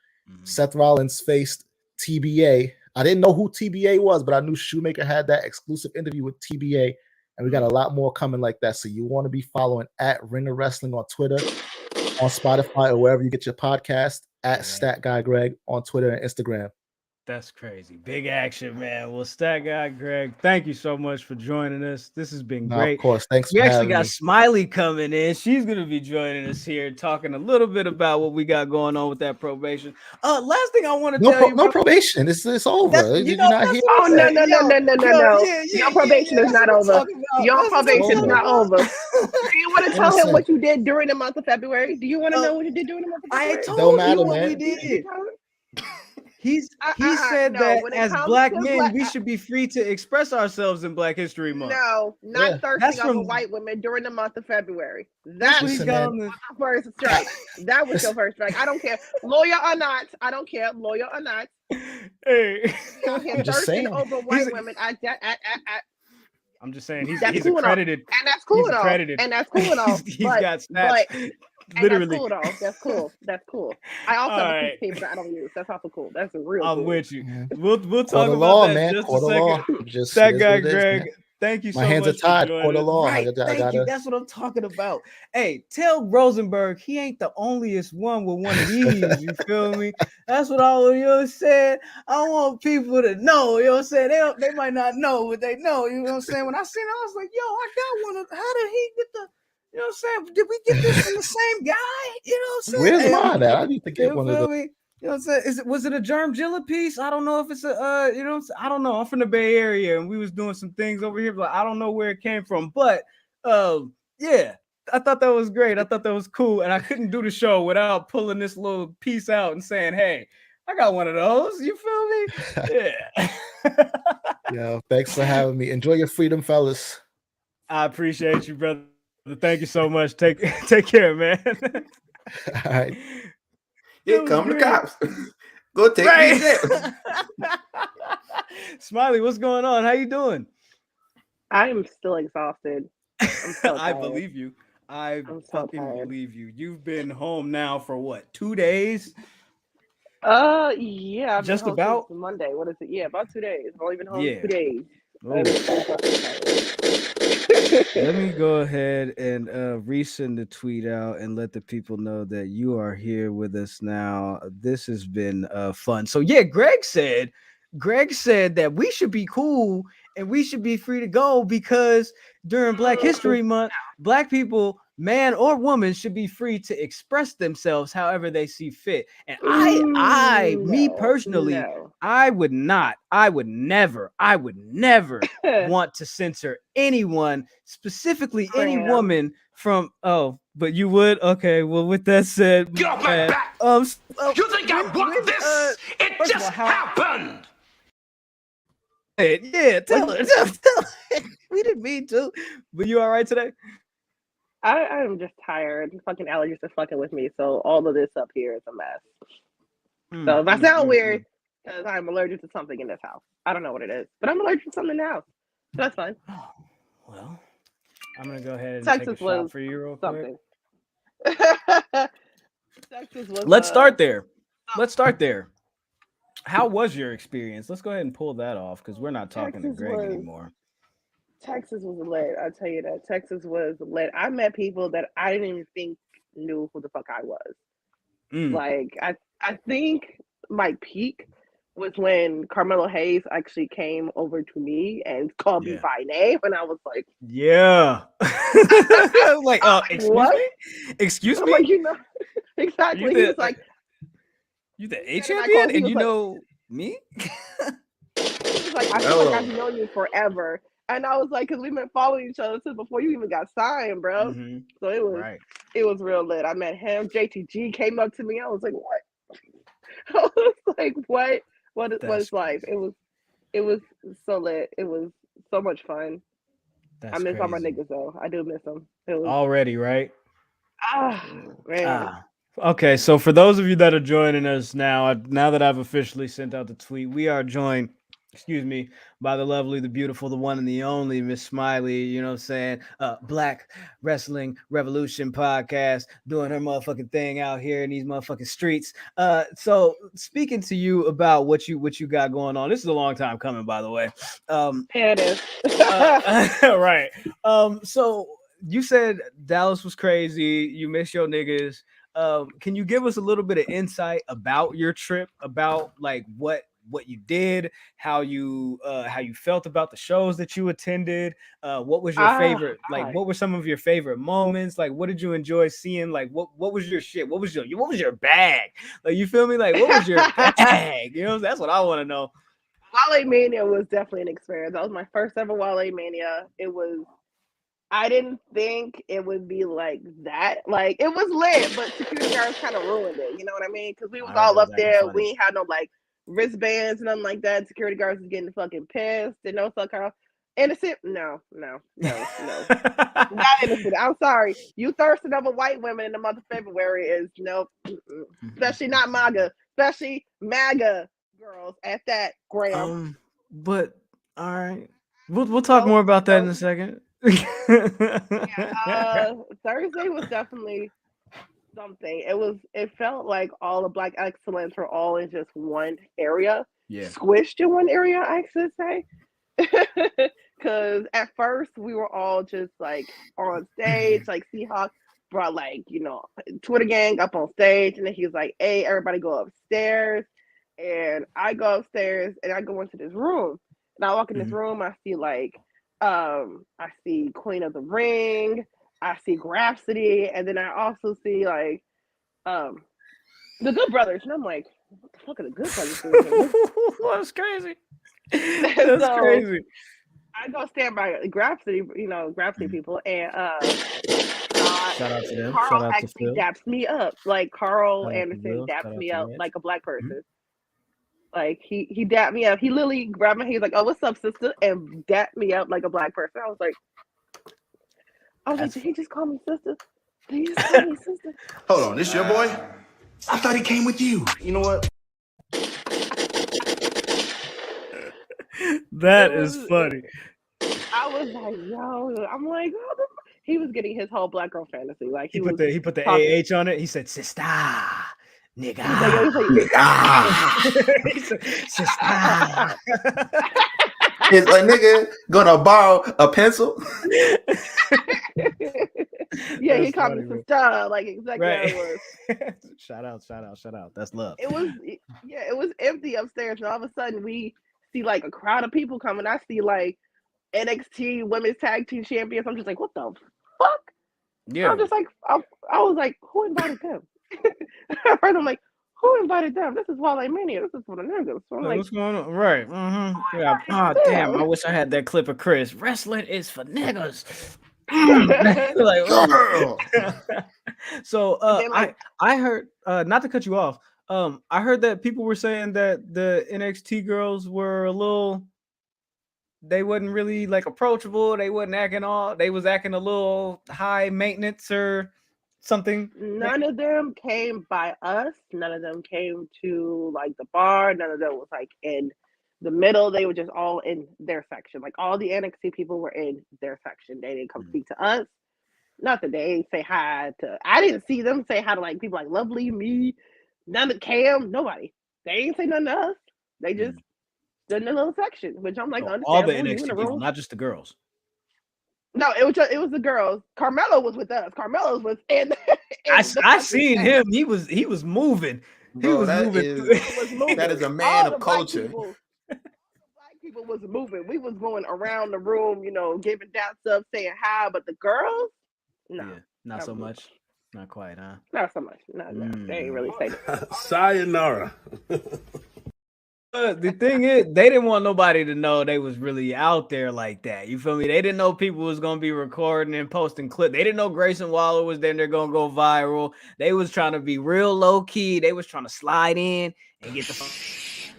Seth Rollins faced TBA, I didn't know who TBA was, but I knew Shoemaker had that exclusive interview with TBA, and we got a lot more coming like that. So you want to be following at Ringer Wrestling on Twitter, on Spotify, or wherever you get your podcast, at Stat Guy Greg on Twitter and Instagram. That's crazy. Big action, man. Well, Stat Guy Greg, thank you so much for joining us. This has been great. Of course. Thanks. We actually got Smilee coming in. She's going to be joining us here, talking a little bit about what we got going on with that probation. Last thing I want to tell you. No probation. It's over. You're not here. Oh, no. Your probation is not over. Your probation is not over. Do you want to tell him what you did during the month of February? Do you want to know what you did during the month of February? I told you what we did. He said that as Black men, we should be free to express ourselves in Black History Month. No, not thirsting over white women during the month of February. That's what he's got on the first strike. That was your first strike. I don't care, lawyer or not. I don't care, lawyer or not. Hey, I'm just saying over white women. I'm just saying he's accredited, and that's cool and all. And that's cool and all. He's got stats. Literally, that's cool. That's cool. I also have a piece of paper that I don't use. That's also cool. That's real. I'm cool. with you. We'll talk about that in just a second. That guy, Greg. Thank you so much. My hands are tied. Court of law. Right. Thank you. That's what I'm talking about. Hey, tell Rosenberg he ain't the onlyest one with one of these. You feel me? That's what all of you said. I want people to know. You know what I'm saying? They might not know, but they know. You know what I'm saying? When I seen it, I was like, yo, I got one of. How did he get the? You know what I'm saying? Did we get this from the same guy? You know what I'm saying? Where's mine at? I need to get one of those. You know what I'm saying? Was it a Germ Gilla piece? I don't know if it's a I don't know. I'm from the Bay Area and we was doing some things over here, but I don't know where it came from. But yeah, I thought that was great. I thought that was cool. And I couldn't do the show without pulling this little piece out and saying, hey, I got one of those. You feel me? Yeah. Yeah, thanks for having me. Enjoy your freedom, fellas. I appreciate you, brother. Thank you so much. Take care, man. All right. Here come the cops. Go take me. Smilee, what's going on? How you doing? I am still exhausted. I believe you. I fucking believe you. You've been home now for what? 2 days? Yeah. I've just been about Monday. What is it? Yeah, about 2 days. I've only been home 2 days. Let me go ahead and resend the tweet out and let the people know that you are here with us now. This has been fun. So yeah, Greg said that we should be cool and we should be free to go because during Black History Month, Black people, man or woman, should be free to express themselves however they see fit. And me personally, I would never want to censor anyone, specifically any woman from, but you would? Okay, well, with that said, get off my back! You think I want this? It just happened! Yeah, tell her. We didn't mean to. But you all right today? I'm just tired. Fucking allergies are fucking with me, so all of this up here is a mess. So if I sound weird, because I'm allergic to something in this house. I don't know what it is, but I'm allergic to something in the house. So that's fine. Well, I'm gonna go ahead and Texas take a shot for you real quick. Texas was. Let's start there. How was your experience? Let's go ahead and pull that off because we're not talking to Greg anymore. Texas was lit. I'll tell you that. Texas was lit. I met people that I didn't even think knew who the fuck I was. Like, I think my peak was when Carmelo Hayes actually came over to me and called me by name, and I was like, yeah. Like, excuse me? I'm like, exactly. He was like, you the A champion? And you know me? He was like, I feel like I've known you forever. And I was like, because we've been following each other since before you even got signed, bro. So it was real lit. I met him. JTG came up to me. I was like, what? I was like, what? What is life? It was so lit. It was so much fun. I miss all my niggas though. I do miss them. It was already, right? Man. Okay, so for those of you that are joining us now that I've officially sent out the tweet, we are joined, by the lovely, the beautiful, the one and the only Miss Smilee, you know what I'm saying? Black Wrestling Revolution podcast, doing her motherfucking thing out here in these motherfucking streets. So speaking to you about what you got going on. This is a long time coming, by the way. It is. Right. So you said Dallas was crazy. You miss your niggas. Can you give us a little bit of insight about your trip, about like what you did, how you felt about the shows that you attended, what was your favorite, like what were some of your favorite moments, like what did you enjoy seeing, like what was your shit, what was your bag, like you feel me, like what was your bag, you know, that's what I want to know. Walemania was definitely an experience. That was my first ever Walemania. I didn't think it would be like that. Like, it was lit, but security guards kind of ruined it. You know what I mean? Because we was all up there. We ain't had no, like, wristbands, nothing like that. Security guards was getting fucking pissed. And no suck her. Innocent? No. Not innocent. I'm sorry. You thirsting over white women in the month of February is nope. Especially not MAGA. Especially MAGA girls at that, Graham. But, all right. We'll talk more about that in a second. Thursday was definitely something. It felt like all the Black excellence were all in just one area, squished in one area, I should say. Because at first we were all just like on stage, like Seahawk brought like, you know, Twitter gang up on stage, and then he was like, hey, everybody go upstairs. And I go upstairs and I go into this room, and I walk in this room, I see like I see Queen of the Ring, I see Grapsody, and then I also see like the Good Brothers, and I'm like, what the fuck are the Good Brothers doing? That's crazy. That's crazy. I go stand by Grapsody, you know, Grapsody people, and shout out to them. Carl actually daps me up. Like Carl Anderson daps me up like a Black person. Like he dapped me up. He literally grabbed my hand. He's like, "Oh, what's up, sister?" and dapped me up like a Black person. I was like, "Did he just call me sister? Did he just call me sister?" Hold on, this your boy? I thought he came with you. You know what? That is funny. I was like, "Yo," I'm like, oh, he was getting his whole Black girl fantasy. Like he put the AH on it. He said, "Sister." Nigga. Sister. Is a nigga gonna borrow a pencil? Yeah, he called me sister. Like exactly how it was. Shout out. That's love. It was empty upstairs, and all of a sudden we see like a crowd of people coming. I see like NXT Women's Tag Team Champions. I'm just like, what the fuck? Yeah. I'm just like, I was like, who invited them? First, I'm like, who invited them? This is Walemania. This is for the niggas. So I'm like, what's going on? Right. Yeah. Oh, damn. I wish I had that clip of Chris. Wrestling is for niggas. Like, oh. So I heard, not to cut you off, I heard that people were saying that the NXT girls were a little they wasn't really like approachable. They wasn't acting they was acting a little high maintenance or something. None of them came by us. None of them came to like the bar. None of them was like in the middle. They were just all in their section. Like all the NXT people were in their section. They didn't come speak to us. Nothing. They ain't say hi to. I didn't see them say hi to like people like Lovely, me, none of Cam, nobody. They ain't say nothing to us. They just stood in their little section, which I'm like, all the NXT people, not just the girls. No, it was the girls. Carmelo was with us. Carmelo was in. I seen him. He was moving. Bro, that is a man of culture. Black people was moving. We was going around the room, giving down stuff, saying hi. But the girls, no, not so much. Not quite, huh? Not so much. No, they ain't really say that. Sayonara. The thing is, they didn't want nobody to know they was really out there like that. You feel me? They didn't know people was gonna be recording and posting clips. They didn't know Grayson Waller was there. They're gonna go viral. They was trying to be real low key. They was trying to slide in and get the.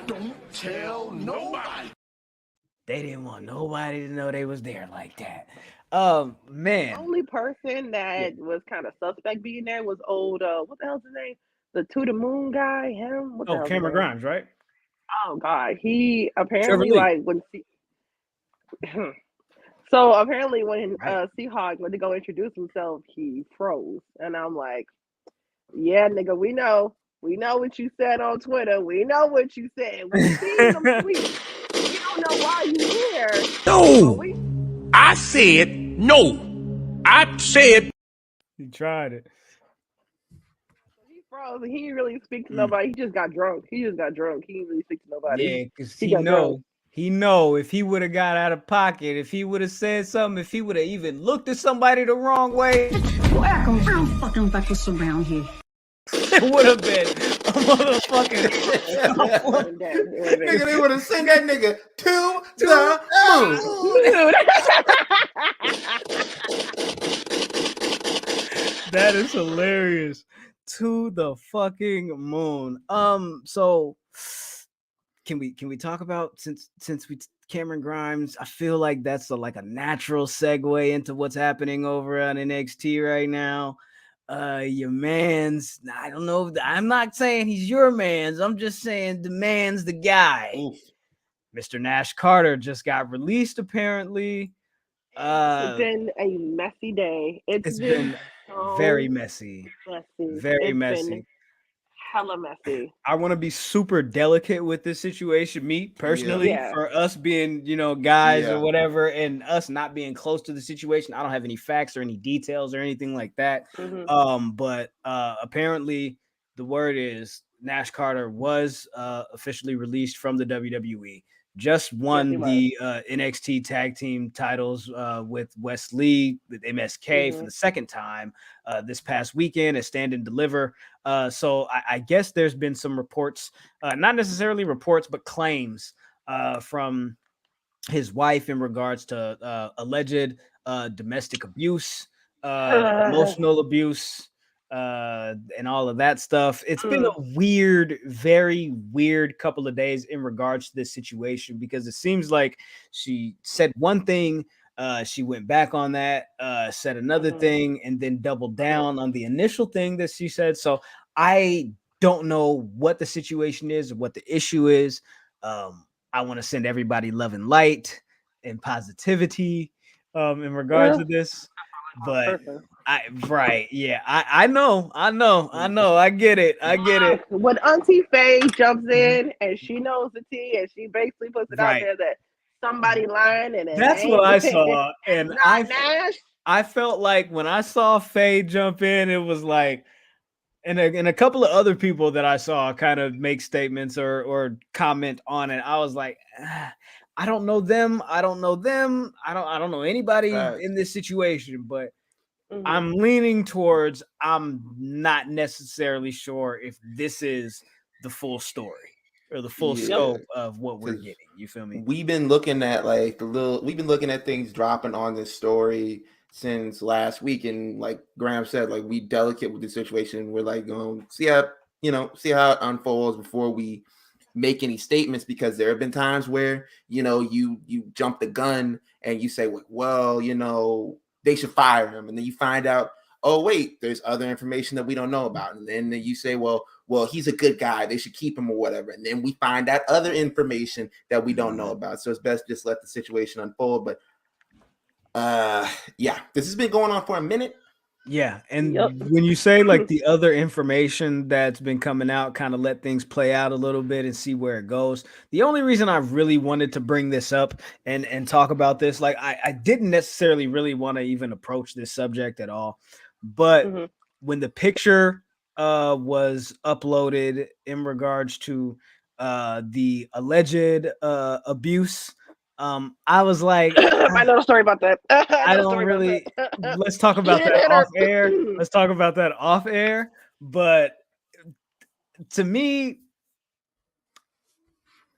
Don't tell nobody. They didn't want nobody to know they was there like that. Man. The only person that was kind of suspect being there was old. What the hell's his name? The To the Moon guy. Him. Cameron Grimes, right? Oh God, he apparently like when. So apparently when Seahawk went to go introduce himself, he froze, and I'm like, "Yeah, nigga, we know what you said on Twitter. We know what you said. We seen them tweets. We don't know why you here." No, I said no. I said he tried it. He froze. He didn't really speak to nobody. He just got drunk. He didn't really speak to nobody. Yeah, because he know if he would have got out of pocket, if he would have said something, if he would have even looked at somebody the wrong way. Welcome, I don't fucking like this around here. It would have been a motherfucking nigga. They would have sent that nigga to the moon. That is hilarious. To the fucking moon. So can we talk about since we Cameron Grimes? I feel like that's a natural segue into what's happening over on NXT right now. Your man's, I don't know. I'm not saying he's your man's. I'm just saying the man's the guy. Oof. Mr. Nash Carter just got released apparently. It's been a messy day. It's been very messy. Very messy. Hella messy. I want to be super delicate with this situation. Me personally, for us being, guys or whatever, and us not being close to the situation. I don't have any facts or any details or anything like that. Mm-hmm. But apparently the word is Nash Carter was officially released from the WWE. Just won the NXT tag team titles with Wes Lee with MSK for the second time this past weekend at Stand and Deliver. So I guess there's been some reports, not necessarily reports, but claims from his wife in regards to alleged domestic abuse, emotional abuse, and all of that stuff. It's been a very weird couple of days in regards to this situation, because it seems like she said one thing, she went back on that, said another thing, and then doubled down on the initial thing that she said. So I don't know what the situation is, what the issue is. I want to send everybody love and light and positivity in regards to this, but I know. I get it. When Auntie Faye jumps in and she knows the tea and she basically puts it out there that somebody lying, and that's what I saw. And I felt like when I saw Faye jump in, it was like, and a couple of other people that I saw kind of make statements or comment on it. I was like, I don't know them. I don't know anybody in this situation, but I'm leaning towards, I'm not necessarily sure if this is the full story or the full scope of what we're getting. You feel me? We've been looking at things dropping on this story since last week, and like Graham said, like, we delicate with the situation. We're like, see how it unfolds before we make any statements, because there have been times where, you know, you jump the gun and you say, well, you know, they should fire him. And then you find out, oh, wait, there's other information that we don't know about. And then you say, well, he's a good guy, they should keep him or whatever. And then we find out other information that we don't know about. So it's best just let the situation unfold. But yeah, this has been going on for a minute. Yeah, and when you say like the other information that's been coming out, kind of let things play out a little bit and see where it goes. The only reason I really wanted to bring this up and talk about this, like I didn't necessarily really want to even approach this subject at all, but when the picture was uploaded in regards to the alleged abuse, I was like, I know the story about that. I don't really. Let's talk about that off air. Let's talk about that off air. But to me,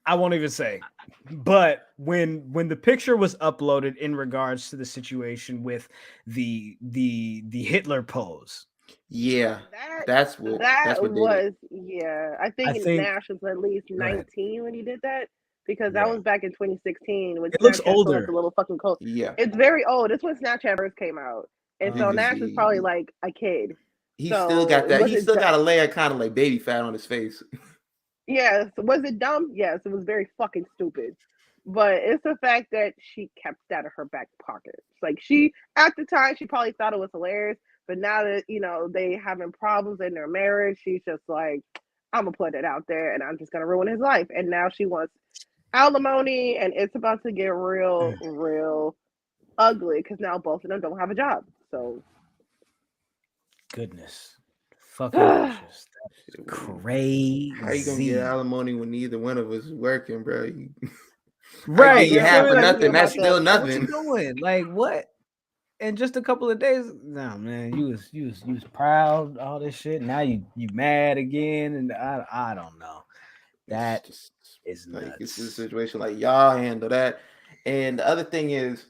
I won't even say. But when the picture was uploaded in regards to the situation with the Hitler pose, yeah, that's what was. Yeah, I think Nash was at least 19 when he did that. Because that was back in 2016 when it looks older. The little fucking coat. Yeah, it's very old. It's when Snapchat first came out, and so Nash is probably like a kid. He still got that. He still got a layer kind of like baby fat on his face. Yeah. So was it dumb? Yes, it was very fucking stupid. But it's the fact that she kept that in her back pocket. Like she, at the time, she probably thought it was hilarious. But now that you know they having problems in their marriage, she's just like, I'm gonna put it out there, and I'm just gonna ruin his life. And now she wants alimony, and it's about to get real ugly because now both of them don't have a job. So goodness, fucking that's crazy. How you gonna get alimony when neither one of us is working, bro? Right, you have for nothing. That's still nothing. What you doing? Like what? In just a couple of days, no man, you was proud, all this shit. Now you mad again, and I don't know. That is nuts. Like it's a situation like y'all handle that. And the other thing is,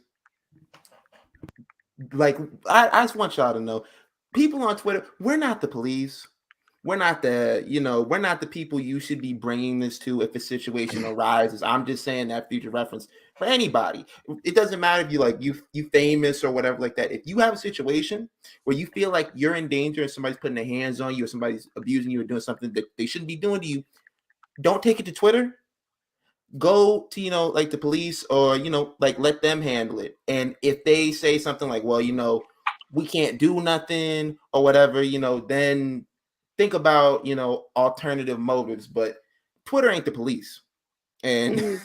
like, I just want y'all to know, people on Twitter, we're not the police. We're not we're not the people you should be bringing this to if a situation arises. I'm just saying that future reference for anybody. It doesn't matter if you famous or whatever like that. If you have a situation where you feel like you're in danger and somebody's putting their hands on you or somebody's abusing you or doing something that they shouldn't be doing to you, don't take it to Twitter. Go to, like the police or, like let them handle it. And if they say something like, well, we can't do nothing or whatever, then think about, alternative motives. But Twitter ain't the police. And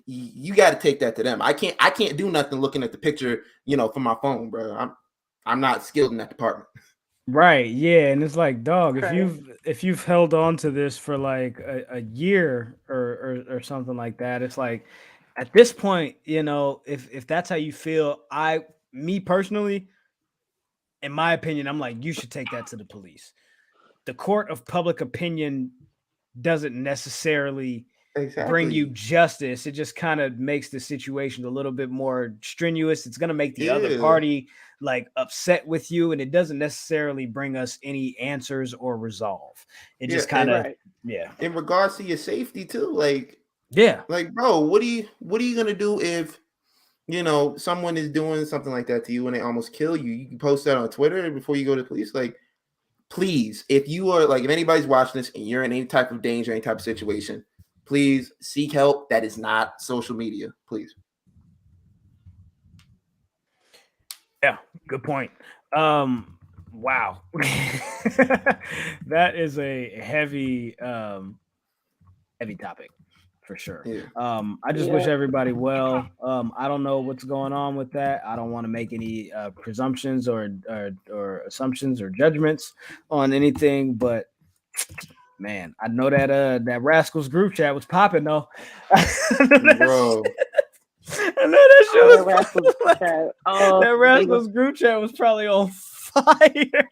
you got to take that to them. I can't do nothing looking at the picture, from my phone, bro. I'm not skilled in that department. Right. Yeah. And it's like, dog, if you've held on to this for like a year or something like that, it's like at this point, if that's how you feel, me personally, in my opinion, I'm like, you should take that to the police. The court of public opinion doesn't necessarily bring you justice. It just kind of makes the situation a little bit more strenuous. It's going to make the other party like upset with you, and it doesn't necessarily bring us any answers or resolve. It just kind of in regards to your safety too, like bro, what are you gonna do if someone is doing something like that to you and they almost kill you? You can post that on Twitter before you go to the police. Like, please, if you are like, if anybody's watching this and you're in any type of danger, any type of situation, please seek help. That is not social media, please. Yeah, good point. Wow. That is a heavy topic for sure. Yeah. I just wish everybody well. I don't know what's going on with that. I don't want to make any presumptions or assumptions or judgments on anything, but man, I know that Rascals group chat was popping though. Bro. I know that shit was that Rascals group chat was probably on fire.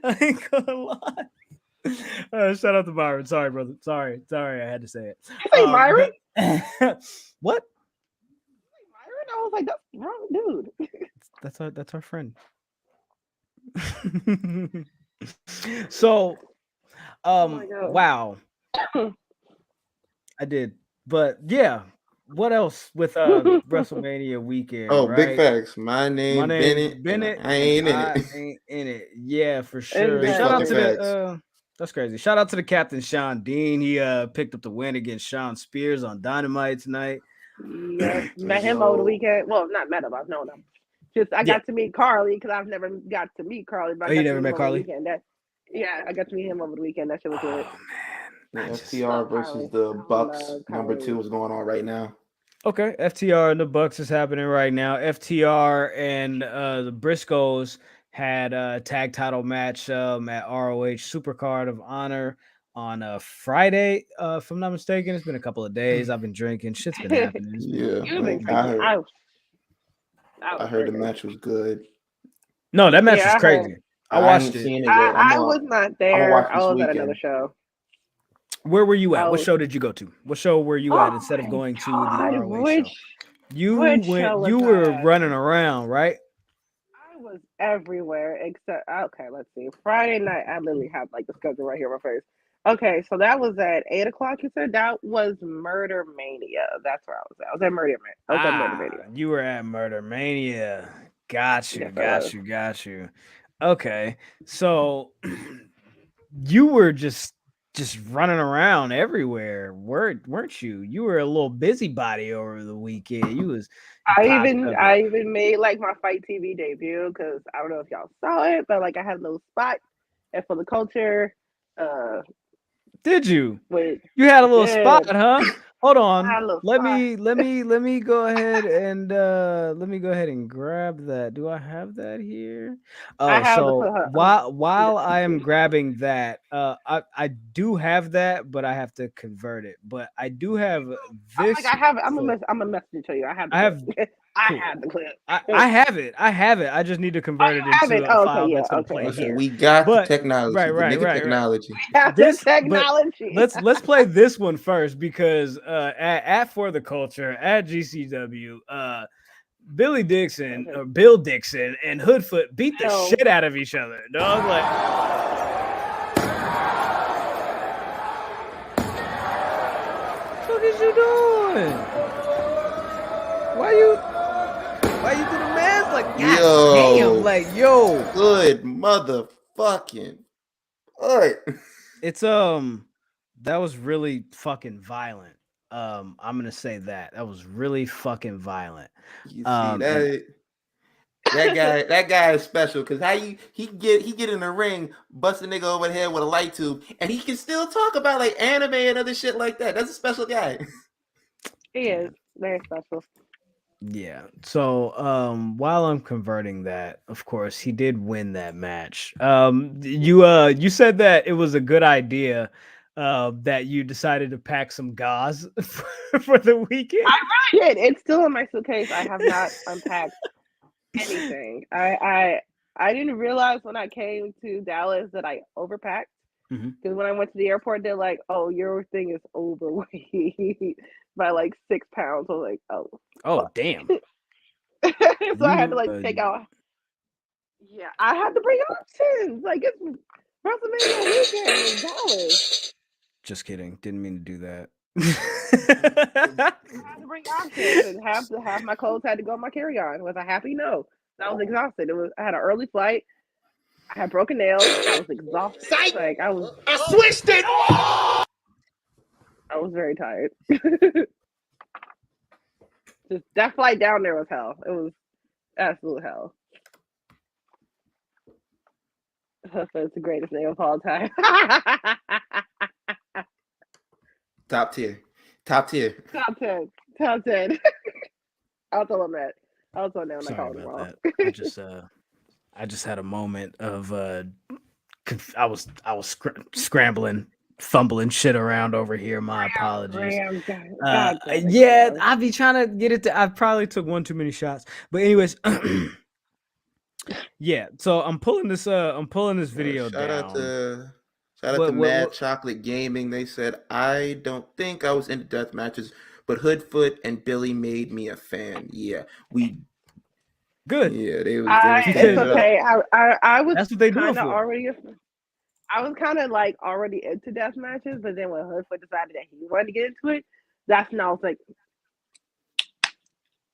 I ain't gonna lie. Shout out to Byron. Sorry, brother. Sorry, I had to say it. Hey, Myron? What? Myron? I was like, that's wrong, dude. That's our friend. So, wow. I did. But yeah, what else with WrestleMania weekend? Oh, right? big facts. My name Bennett, and I ain't in it. Ain't in it. Yeah, for sure. Big Shout out fucking to facts. the that's crazy. Shout out to the captain Sean Dean. He picked up the win against Sean Spears on Dynamite tonight. Yep, met him over the weekend. Well, not met him. I've known him. Just I got to meet Carly because I've never got to meet Carly. But you never met Carly? I got to meet him over the weekend. That shit was good. The FTR versus the Bucks number 2 is going on right now. Okay, FTR and the Bucks is happening right now. FTR and the Briscoes had a tag title match at ROH Supercard of Honor on Friday. If I'm not mistaken, it's been a couple of days. I've been drinking. Shit's been happening. I heard the match was good. No, that match was crazy. I watched it. I was not there. I was at another show. Where were you at? What show did you go to? What show were you at instead of going to the ROH show? You were running around, right? I was everywhere except let's see. Friday night, I literally have like the schedule right here on my face. Okay, so that was at 8:00. You said that was Murder Mania. That's where I was at. I was at Murder Mania. You were at Murder Mania. Got you. Okay, so you were just running around everywhere, weren't you? You were a little busybody over the weekend. You was. I even made like my Fight TV debut because I don't know if y'all saw it, but like I had a little spot at For The Culture. Did you? Wait, you had a little spot, huh? Hold on. Let me go ahead and grab that. Do I have that here? While I am grabbing that, I do have that, but I have to convert it. But I do have this. I have it. I'm gonna message it to you. I have the clip. I have it. I just need to convert it into a file that's gonna play here. We got the technology. Right. Technology. Technology. Let's play this one first because at For The Culture at GCW, Bill Dixon and Hoodfoot beat the shit out of each other. Dog, like. What is you doing? Why you do the mask like damn, like good motherfucking good. It's that was really fucking violent. I'm gonna say that was really fucking violent. You see that guy is special because how he get in the ring, bust a nigga over the head with a light tube, and he can still talk about like anime and other shit like that. That's a special guy. He is very special. Yeah. So while I'm converting that, of course, he did win that match. You said that it was a good idea that you decided to pack some gauze for the weekend. I really did. It's still in my suitcase. I have not unpacked anything. I didn't realize when I came to Dallas that I overpacked. Because when I went to the airport, they're like, "Oh, your thing is overweight by like 6 pounds." I was like, "Oh, damn!" So I had to like take out. Yeah, I had to bring options. Like it's WrestleMania weekend in Dallas. Just kidding. Didn't mean to do that. I had to bring options, and half my clothes had to go on my carry-on. Was I happy? No. I was exhausted. I had an early flight. I had broken nails. I was exhausted. Like I switched it. I was very tired. Just that flight down there was hell. It was absolute hell. It's the greatest name of all time. Top tier. Top 10. I'll tell him that. I'll tell him that when I call him wrong. I just had a moment of I was scrambling, fumbling shit around over here. My apologies. Yeah, I'd be trying to get it. I probably took one too many shots, but anyways, yeah. So I'm pulling this video down. Shout out to Mad Chocolate Gaming. They said, I don't think I was into death matches, but Hoodfoot and Billy made me a fan. Yeah, good. Yeah, they was it's okay. I was that's what they do for. already. I was kind of like already into death matches, but then when Hoodfoot decided that he wanted to get into it, that's when I was like,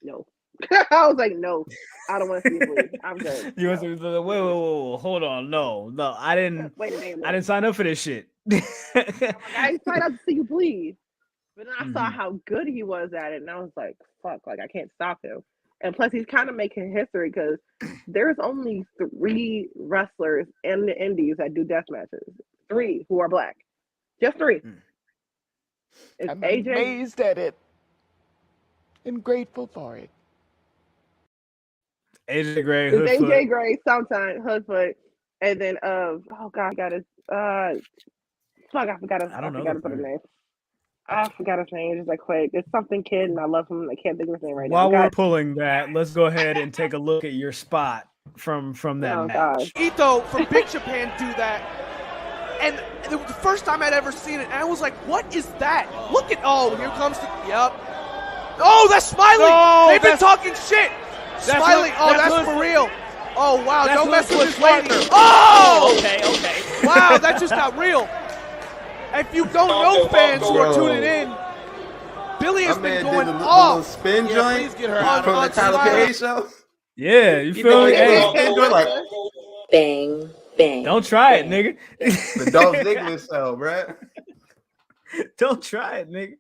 no. I was like, no, I don't want to see you bleed. I'm good. You want to wait, hold on, no, I didn't. Wait a minute. I didn't sign up for this shit. I didn't sign up to see you bleed, but then I saw how good he was at it, and I was like, fuck, like I can't stop him. And plus, he's kind of making history because there's only 3 wrestlers in the indies that do death matches. 3 who are black. Just 3. It's I'm AJ. amazed at it and grateful for it. AJ Gray, It's Hoodfoot. AJ Gray, sometimes Hoodfoot, and then oh god, I got his fuck, I forgot his name. I forgot his name. Just like quick, it's something kid, and I love him. I can't think of his name right While now. we're pulling that, let's go ahead and take a look at your spot from that match. Ito from Big Japan do that, and the first time I'd ever seen it, and I was like, "What is that? Look at here comes the Oh, that's Smilee. No, They've been talking shit. Smilee. That's for real. Oh wow, don't mess with this lady. Oh, okay. Wow, that just got real. If you don't know, fans who are tuning in, Billy has been going off. Spin joint please get her out from the Tyler Perry show. Yeah, you feel me? Hey, like Bang, bang. Don't try it, nigga. the Dolph Ziggler show, bruh. Don't try it, nigga.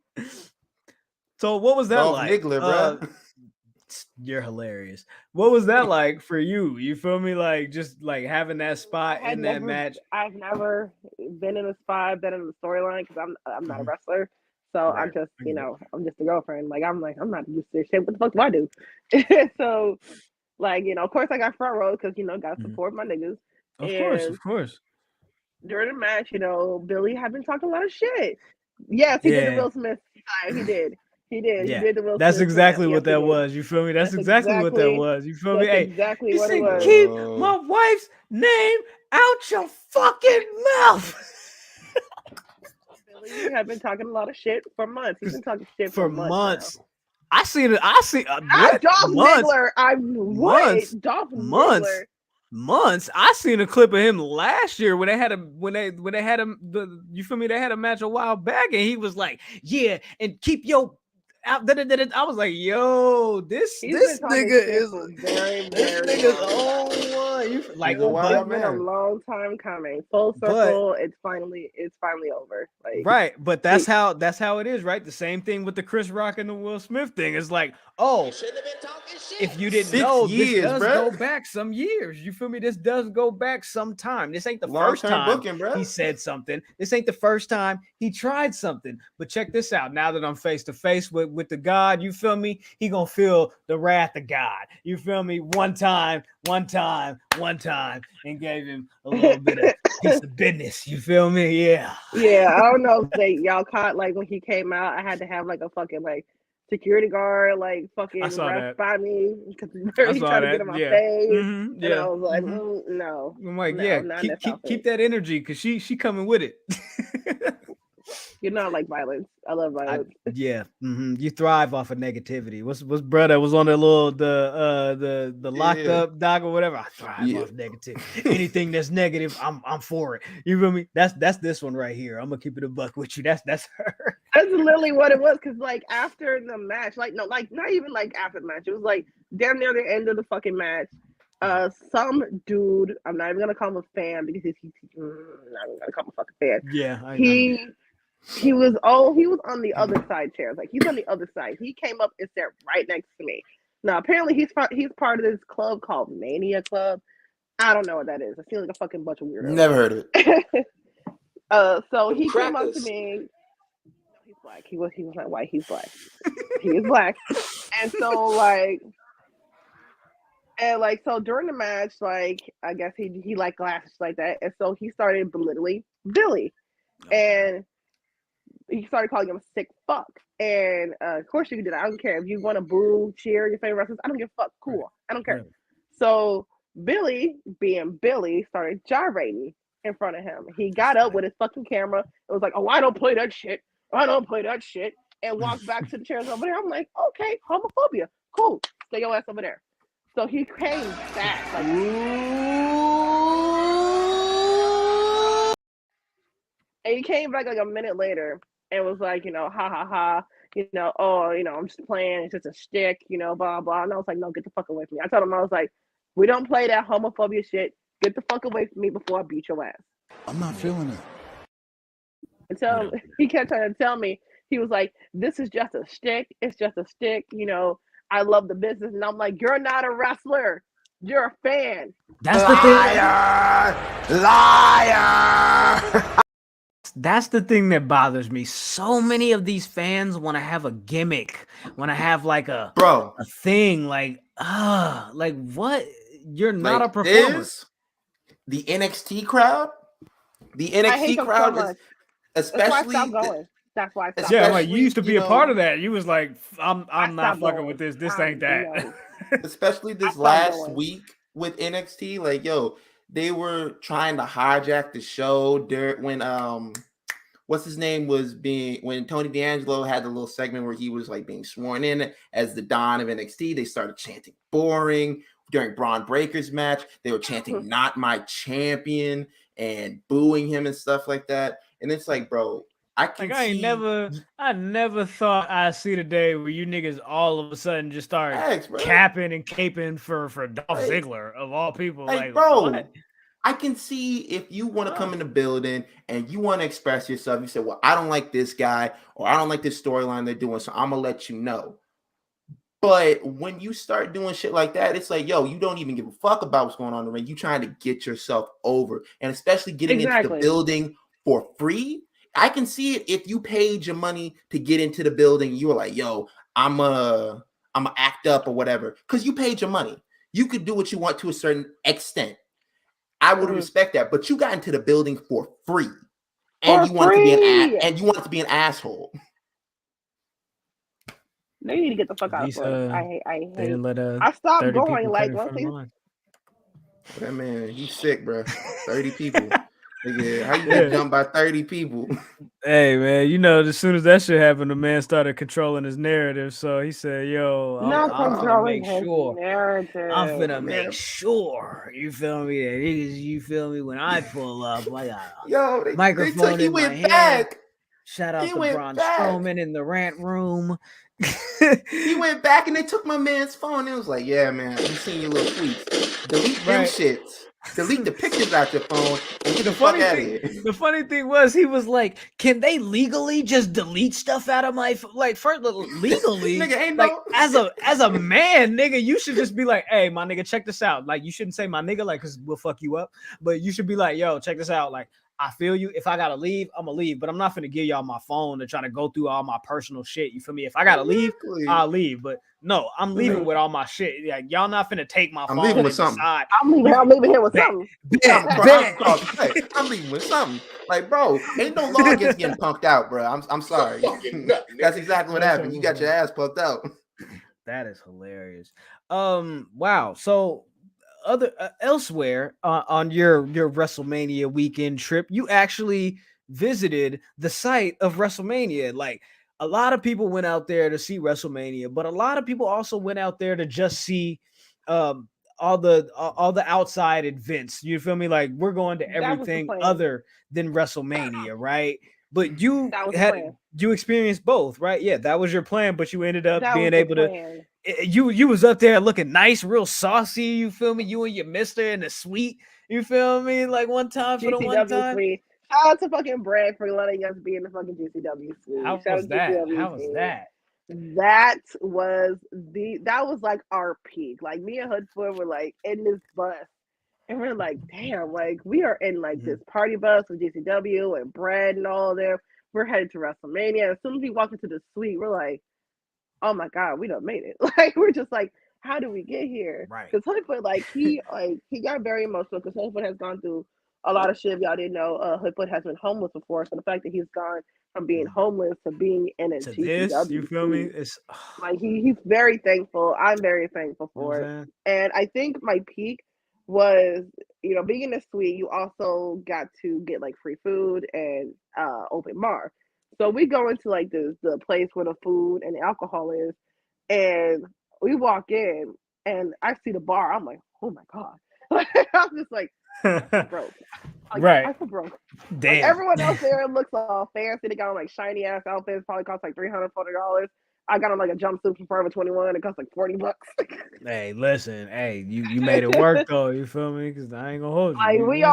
So what was that Dolph like? Ziggler, bruh. You're hilarious. What was that like for you? You feel me? Like just like having that spot in that match. I've never been in a spot, been in the storyline because I'm not a wrestler. So I'm just, I'm just a girlfriend. I'm not used to this shit. What the fuck do I do? So, of course I got front row because, got to support my niggas. Of course. During the match, Billy had been talking a lot of shit. Yes, he did the Will Smith side. He did. He did. Yeah. He did the Will That's Smith exactly side. what that was. You feel me? That's exactly what that was. You feel me? Hey, exactly you what it was. Keep my wife's name out your fucking mouth. Billy had been talking a lot of shit for months. He's been talking shit for months. Now. I seen it. Dolph Ziggler. Dolph Ziggler. Months. I seen a clip of him last year when they had you feel me? They had a match a while back, and he was like, "Yeah, and keep your." I was like, "Yo, this nigga is this nigga's on one." It's been a long time coming. Full circle. It's finally over. Right, but that's how it is, right? The same thing with the Chris Rock and the Will Smith thing. It's like, if you didn't know, this does go back some years. You feel me? This does go back some time. This ain't the first time he said something. This ain't the first time he tried something. But check this out. Now that I'm face to face with the God, you feel me? He gonna feel the wrath of God. You feel me? One time, and gave him a little bit of piece of business. You feel me? Yeah. Yeah, I don't know if y'all caught when he came out. I had to have a fucking security guard fucking rest by me because he tried to get in my face. And I was like, no. I'm like, keep that energy because she coming with it. I like violence. I love violence. You thrive off of negativity. What's brother was on the little the locked up dog or whatever. I thrive off negativity. Anything that's negative, I'm for it. You feel me? That's this one right here. I'm gonna keep it a buck with you. That's her. That's literally what it was. Because after the match, not even after the match. It was damn near the end of the fucking match. Some dude, I'm not even gonna call him a fan because he's not even gonna call him a fucking fan. Yeah, I know. He was on the other side chairs. He's on the other side. He came up and sat right next to me. Now apparently he's part of this club called Mania Club. I don't know what that is. I feel like a fucking bunch of weirdos. Never heard of it. So he came up to me. He's black. He was not white. He's black. He is black. And so so during the match, I guess he liked glasses like that, and so he started belittling Billy, and he started calling him a sick fuck. And of course you can do that. I don't care if you want to boo, cheer your favorite wrestlers. I don't give a fuck. Cool. I don't care. Right. So Billy, being Billy, started gyrating in front of him. He got up with his fucking camera. It was like, "Oh, I don't play that shit. I don't play that shit," and walked back to the chairs over there. I'm like, okay, homophobia. Cool. Stay your ass over there. So he came back And he came back like a minute later and was like, ha ha ha, oh, I'm just playing, it's just a shtick, blah blah. And I was like, no, get the fuck away from me. I told him, I was like, we don't play that homophobia shit. Get the fuck away from me before I beat your ass. I'm not feeling it. Until he kept trying to tell me, he was like, this is just a shtick. It's just a shtick. I love the business. And I'm like, you're not a wrestler. You're a fan. That's liar! Liar! That's the thing that bothers me. So many of these fans want to have a gimmick, want to have like a thing, like what? You're not a performer. The NXT crowd. The NXT crowd is especially. That's why I stopped. Yeah, like you used to be a part of that. You was like, I'm not fucking with this. This ain't that. Especially this last week with NXT, like they were trying to hijack the show when what's his name was when Tony D'Angelo had the little segment where he was like being sworn in as the Don of NXT. They started chanting boring during Braun Breaker's match. They were chanting "Not my champion" and booing him and stuff like that. And it's like, bro, I never thought I'd see the day where you niggas all of a sudden just start capping and caping for Dolph Ziggler of all people. Like, bro, what? I can see if you want to come in the building and you want to express yourself. You say, well, I don't like this guy or I don't like this storyline they're doing, so I'm going to let you know. But when you start doing shit like that, it's like, you don't even give a fuck about what's going on in the ring. You trying to get yourself over. And especially getting into the building for free. I can see it if you paid your money to get into the building. You were like, I'm a act up or whatever. Because you paid your money. You could do what you want to a certain extent. I would respect that, but you got into the building for free, and you wanted to be an asshole. They need to get the fuck out of here. I hate. I stopped going like once he. That man, he's sick, bro. 30 people. Nigga, how you get jumped by 30 people? Hey man, as soon as that shit happened, the man started controlling his narrative. So he said, I'm gonna make sure. I'm finna make sure. You feel me? That niggas, you feel me? When I pull up, I got a microphone in my hand. Shout out to Braun Strowman in the rant room. He went back and they took my man's phone. It was like, yeah, man, we seen your little tweets. Delete them shits. Delete the pictures out your phone and get the fuck out of here. The funny thing was, he was like, "Can they legally just delete stuff out of my first legally? Nigga, ain't like as a man, nigga, you should just be like, hey, my nigga, check this out. Like, you shouldn't say my nigga, like, cause we'll fuck you up. But you should be like, yo, check this out. Like, I feel you. If I gotta leave, I'm gonna leave. But I'm not finna give y'all my phone to try to go through all my personal shit. You feel me? If I gotta leave, I'll leave. But no, I'm leaving with all my shit. Like, y'all not finna take my phone. I'm leaving with something. I'm leaving here with something. I'm leaving with something. Like, bro, ain't no law against getting punked out, bro. I'm sorry. That's exactly what happened. You got your ass punked out. That is hilarious. Wow. So elsewhere on your WrestleMania weekend trip, you actually visited the site of WrestleMania. Like, a lot of people went out there to see WrestleMania, but a lot of people also went out there to just see all the outside events. You feel me? Like, we're going to everything other than WrestleMania, right? But you experienced both, right? Yeah, that was your plan, but you ended up being able to. You was up there looking nice, real saucy. You feel me? You and your mister in the suite. You feel me? Like one time for the one time. Suite. Shout out to fucking Brad for letting us be in the fucking GCW suite. How was that? That was like our peak. Like, me and Hoodfoot were like in this bus, and we're like, damn, like we are in like this party bus with GCW and Brad and all them. We're headed to WrestleMania. As soon as we walk into the suite, we're like, oh my god, we done made it. Like, we're just like, how do we get here? Right. Because Hoodfoot, he got very emotional because Hoodfoot has gone through a lot of shit. If y'all didn't know, Hoodfoot has been homeless before. So the fact that he's gone from being homeless to being in a GCW, you feel me? It's like he's very thankful. I'm very thankful for it. And I think my peak was, being in the suite, you also got to get like free food and open bar. So we go into like the place where the food and the alcohol is, and we walk in and I see the bar. I'm like, oh my god. I'm just like, broke. Like, Right. I feel broke. Damn. Like, everyone else there looks all fancy. They got on like shiny ass outfits. Probably cost like $340. I got on like a jumpsuit from Forever 21. It cost like $40. Hey, listen. Hey, you made it work though. You feel me? Because I ain't gonna hold you. Like, we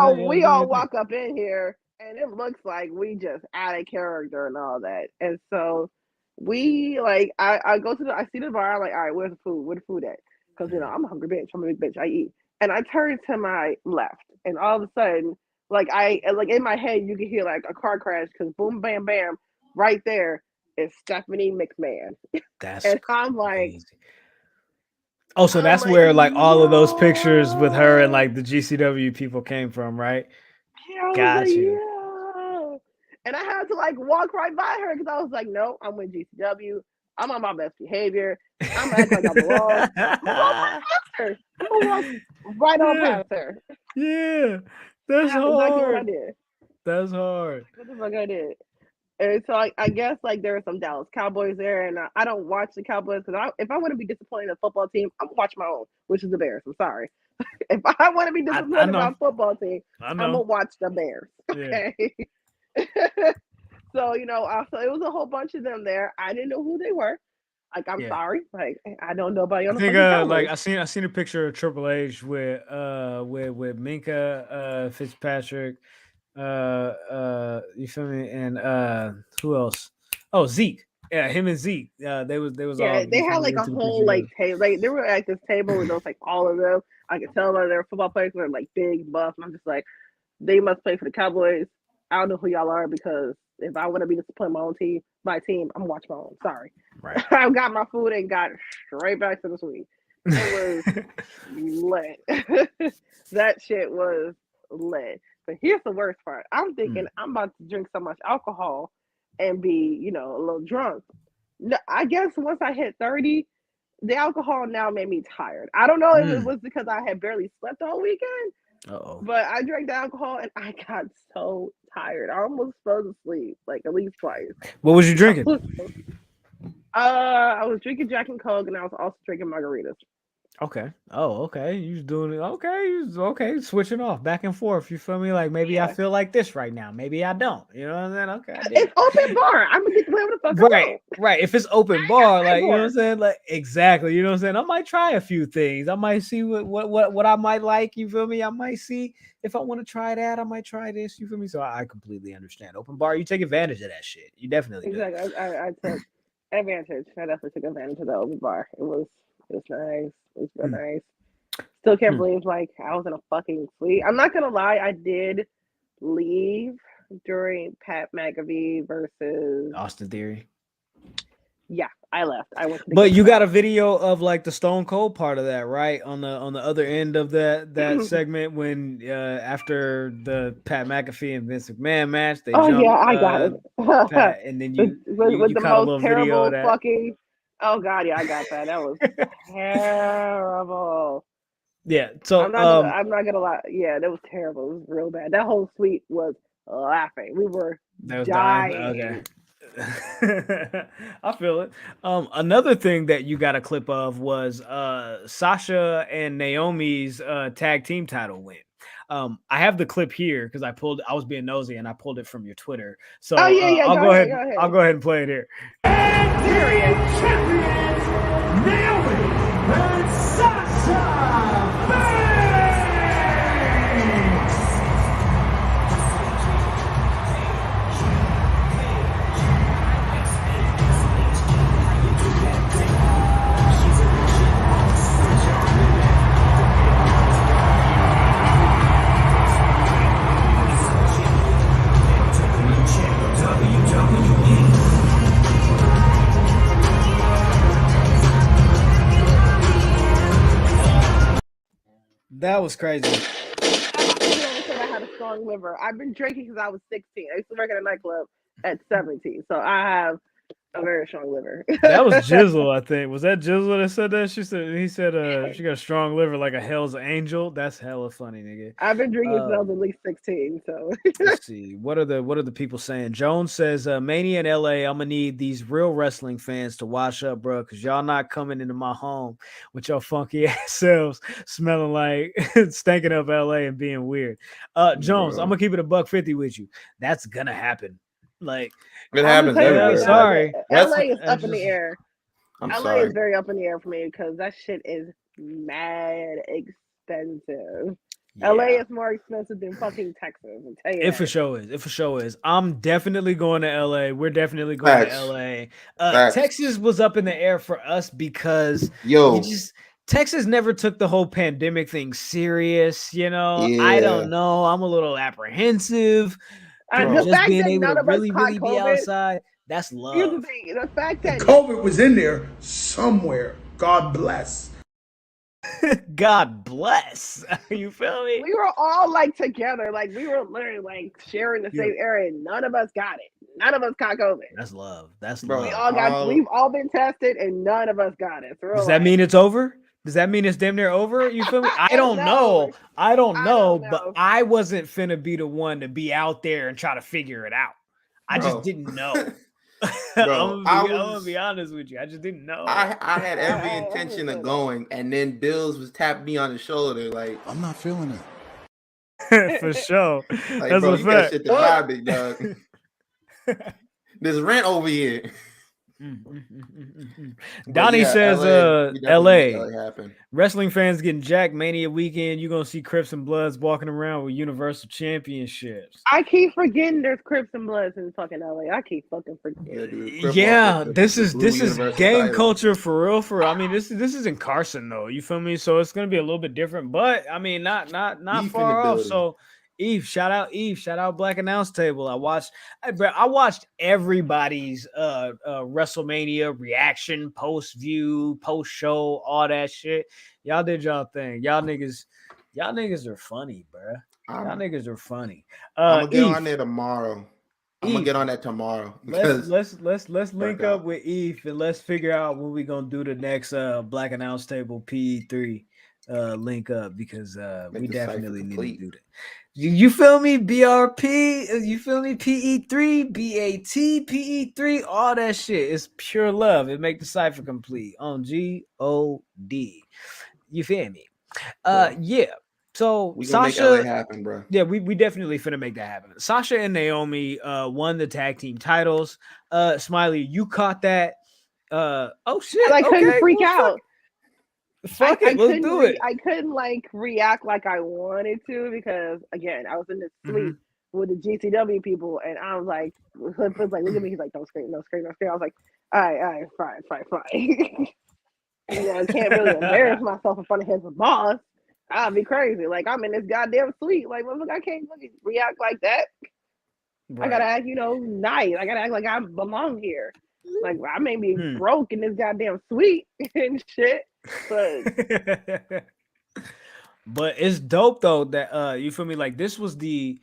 all walk up in here, and it looks like we just out of character and all that. And so we like, I go to I see the bar. I'm like, all right, where's the food? Where the food at? Because I'm a hungry bitch. I'm a big bitch. I eat. And I turn to my left, and all of a sudden, like in my head, you can hear like a car crash because boom, bam, bam, right there is Stephanie McMahon. That's and I'm like, oh, so that's like, where like all of those pictures with her and like the GCW people came from, right? Gotcha. Yeah. And I had to like walk right by her because I was like, no, I'm with GCW. I'm on my best behavior. I'm acting like I belong. I'm gonna walk right on past her. Yeah, that's hard. Exactly what I did. That's hard. What the fuck I did? And so I guess like there are some Dallas Cowboys there, and I don't watch the Cowboys because if I want to be disappointed in a football team, I'm gonna watch my own, which is the Bears. I'm sorry. If I want to be disappointed in my football team, I'm gonna watch the Bears. Okay. Yeah. So so it was a whole bunch of them there. I didn't know who they were. Like, I'm sorry. Like, I don't know about you. I think like I seen a picture of Triple H with Minka Fitzpatrick. You feel me? And who else? Oh, Zeke. Yeah, him and Zeke. They was all. They had like a whole like table. Like they were at this table and there was like all of them. I could tell that their football players were like big, buff. And I'm just like, they must play for the Cowboys. I don't know who y'all are because if I want to be disappointed in my team, I'm watching my own. Sorry. Right. I got my food and got straight back to the suite. It was lit. That shit was lit. But here's the worst part. I'm thinking I'm about to drink so much alcohol and be, a little drunk. No, I guess once I hit 30, the alcohol now made me tired. I don't know if it was because I had barely slept all weekend. But I drank the alcohol and I got so tired. I almost fell asleep like at least twice. What was you drinking? I was drinking Jack and Coke, and I was also drinking margaritas. Okay. Oh, okay. You was doing it. Okay. Switching off back and forth. You feel me? Like maybe I feel like this right now. Maybe I don't. You know what I'm saying? Okay. It's open bar. I'm gonna get whatever the fuck. Right. If it's open bar, like you know what I'm saying? Like exactly. You know what I'm saying? I might try a few things. I might see what I might like. You feel me? I might see if I want to try that. I might try this. You feel me? So I completely understand. Open bar. You take advantage of that shit. You definitely do. Exactly. I took advantage. I definitely took advantage of the open bar. It was nice. It was real nice. Still can't believe like I was in a fucking suite. I'm not gonna lie, I did leave during Pat McAfee versus Austin Theory. Yeah, I left. I went. But you got a video of like the Stone Cold part of that, right? On the other end of that segment when after the Pat McAfee and Vince McMahon match, they jumped, I got it. Pat, and then you the caught a little most terrible video of that. fucking. Oh God, yeah, I got that. That was terrible. Yeah, so I'm not gonna lie. Yeah, that was terrible. It was real bad. That whole suite was laughing. We were dying. Okay. I feel it. Another thing that you got a clip of was Sasha and Naomi's tag team title win. I have the clip here because I was being nosy and I pulled it from your Twitter. So I'll go ahead. I'll go ahead and play it here. And champions Naomi and Sasha Banks. That was crazy. I had a strong liver. I've been drinking since I was 16. I used to work at a nightclub at 17. So I have A very strong liver. That was Jizzle, I think. Was that Jizzle that said that? He said she got a strong liver like a Hell's Angel. That's hella funny, nigga. I've been drinking since I was at least 16. So let's see. What are the people saying? Jones says, Mania in LA, I'm gonna need these real wrestling fans to wash up, bro, because y'all not coming into my home with your funky ass selves smelling like stinking up LA and being weird. Jones, I'm gonna keep it $150 with you. That's gonna happen. Like it happens everywhere. Sorry, LA is up in the air. LA is very up in the air for me because that shit is mad expensive. Yeah. LA is more expensive than fucking Texas. I'll tell you it for sure is. It for sure is. I'm definitely going to LA. We're definitely going to LA. Texas was up in the air for us because Texas never took the whole pandemic thing serious. You know, I don't know. I'm a little apprehensive. Just being able to really be outside. That's love. Here's the thing: the fact that COVID was in there somewhere. God bless. God bless. You feel me? We were all like together, like we were literally like sharing the same area. None of us got it. None of us got COVID. That's love. That's love. We've all been tested, and none of us got it. So does that mean it's over? Does that mean it's damn near over? You feel me? I don't know. I don't know, but I wasn't finna be the one to be out there and try to figure it out. I just didn't know. Bro, I'm gonna be honest with you. I just didn't know. I had every intention of going, and then Bills was tapping me on the shoulder, like, I'm not feeling it. For sure. Like, that's bro, a you fact. got shit to buy, big dog. There's rent over here. Donnie says LA wrestling fans getting jacked Mania weekend. You're gonna see Crips and Bloods walking around with Universal Championships. I keep forgetting there's Crips and Bloods in fucking LA. I keep fucking forgetting. This is gang culture for real. I mean, this is in Carson though. You feel me? So it's gonna be a little bit different, but I mean, not far off. So Eve, shout out Black Announce Table. I watched everybody's WrestleMania reaction, post view, post show, all that shit. Y'all did y'all thing. Y'all niggas are funny, bro. Y'all niggas are funny. I'm gonna get on there tomorrow. I'm gonna get on that tomorrow. Let's link up with Eve and let's figure out when we gonna do the next Black Announce Table PE3 link up because we definitely need to do that. You feel me? BRP, you feel me? PE3, BAT, PE3, all that shit. It's pure love. It make the cipher complete on G-O-D. You feel me? Yeah. So we Sasha, make LA happen, bro. Yeah, we definitely finna make that happen. Sasha and Naomi won the tag team titles. Smilee, you caught that. Oh shit. I couldn't freak out. Fuck it, let's do it. I couldn't like react like I wanted to because again, I was in the suite with the GCW people, and I was like, Hood was like, look at me. He's like, don't scream, don't scream, don't scream. I was like, all right, fine. I can't really embarrass myself in front of his boss. I'd be crazy. Like I'm in this goddamn suite. Like, well, look, I can't react like that. Right. I gotta act, nice. I gotta act like I belong here. Like I may be broke in this goddamn suite and shit. But it's dope though that you feel me, like this was it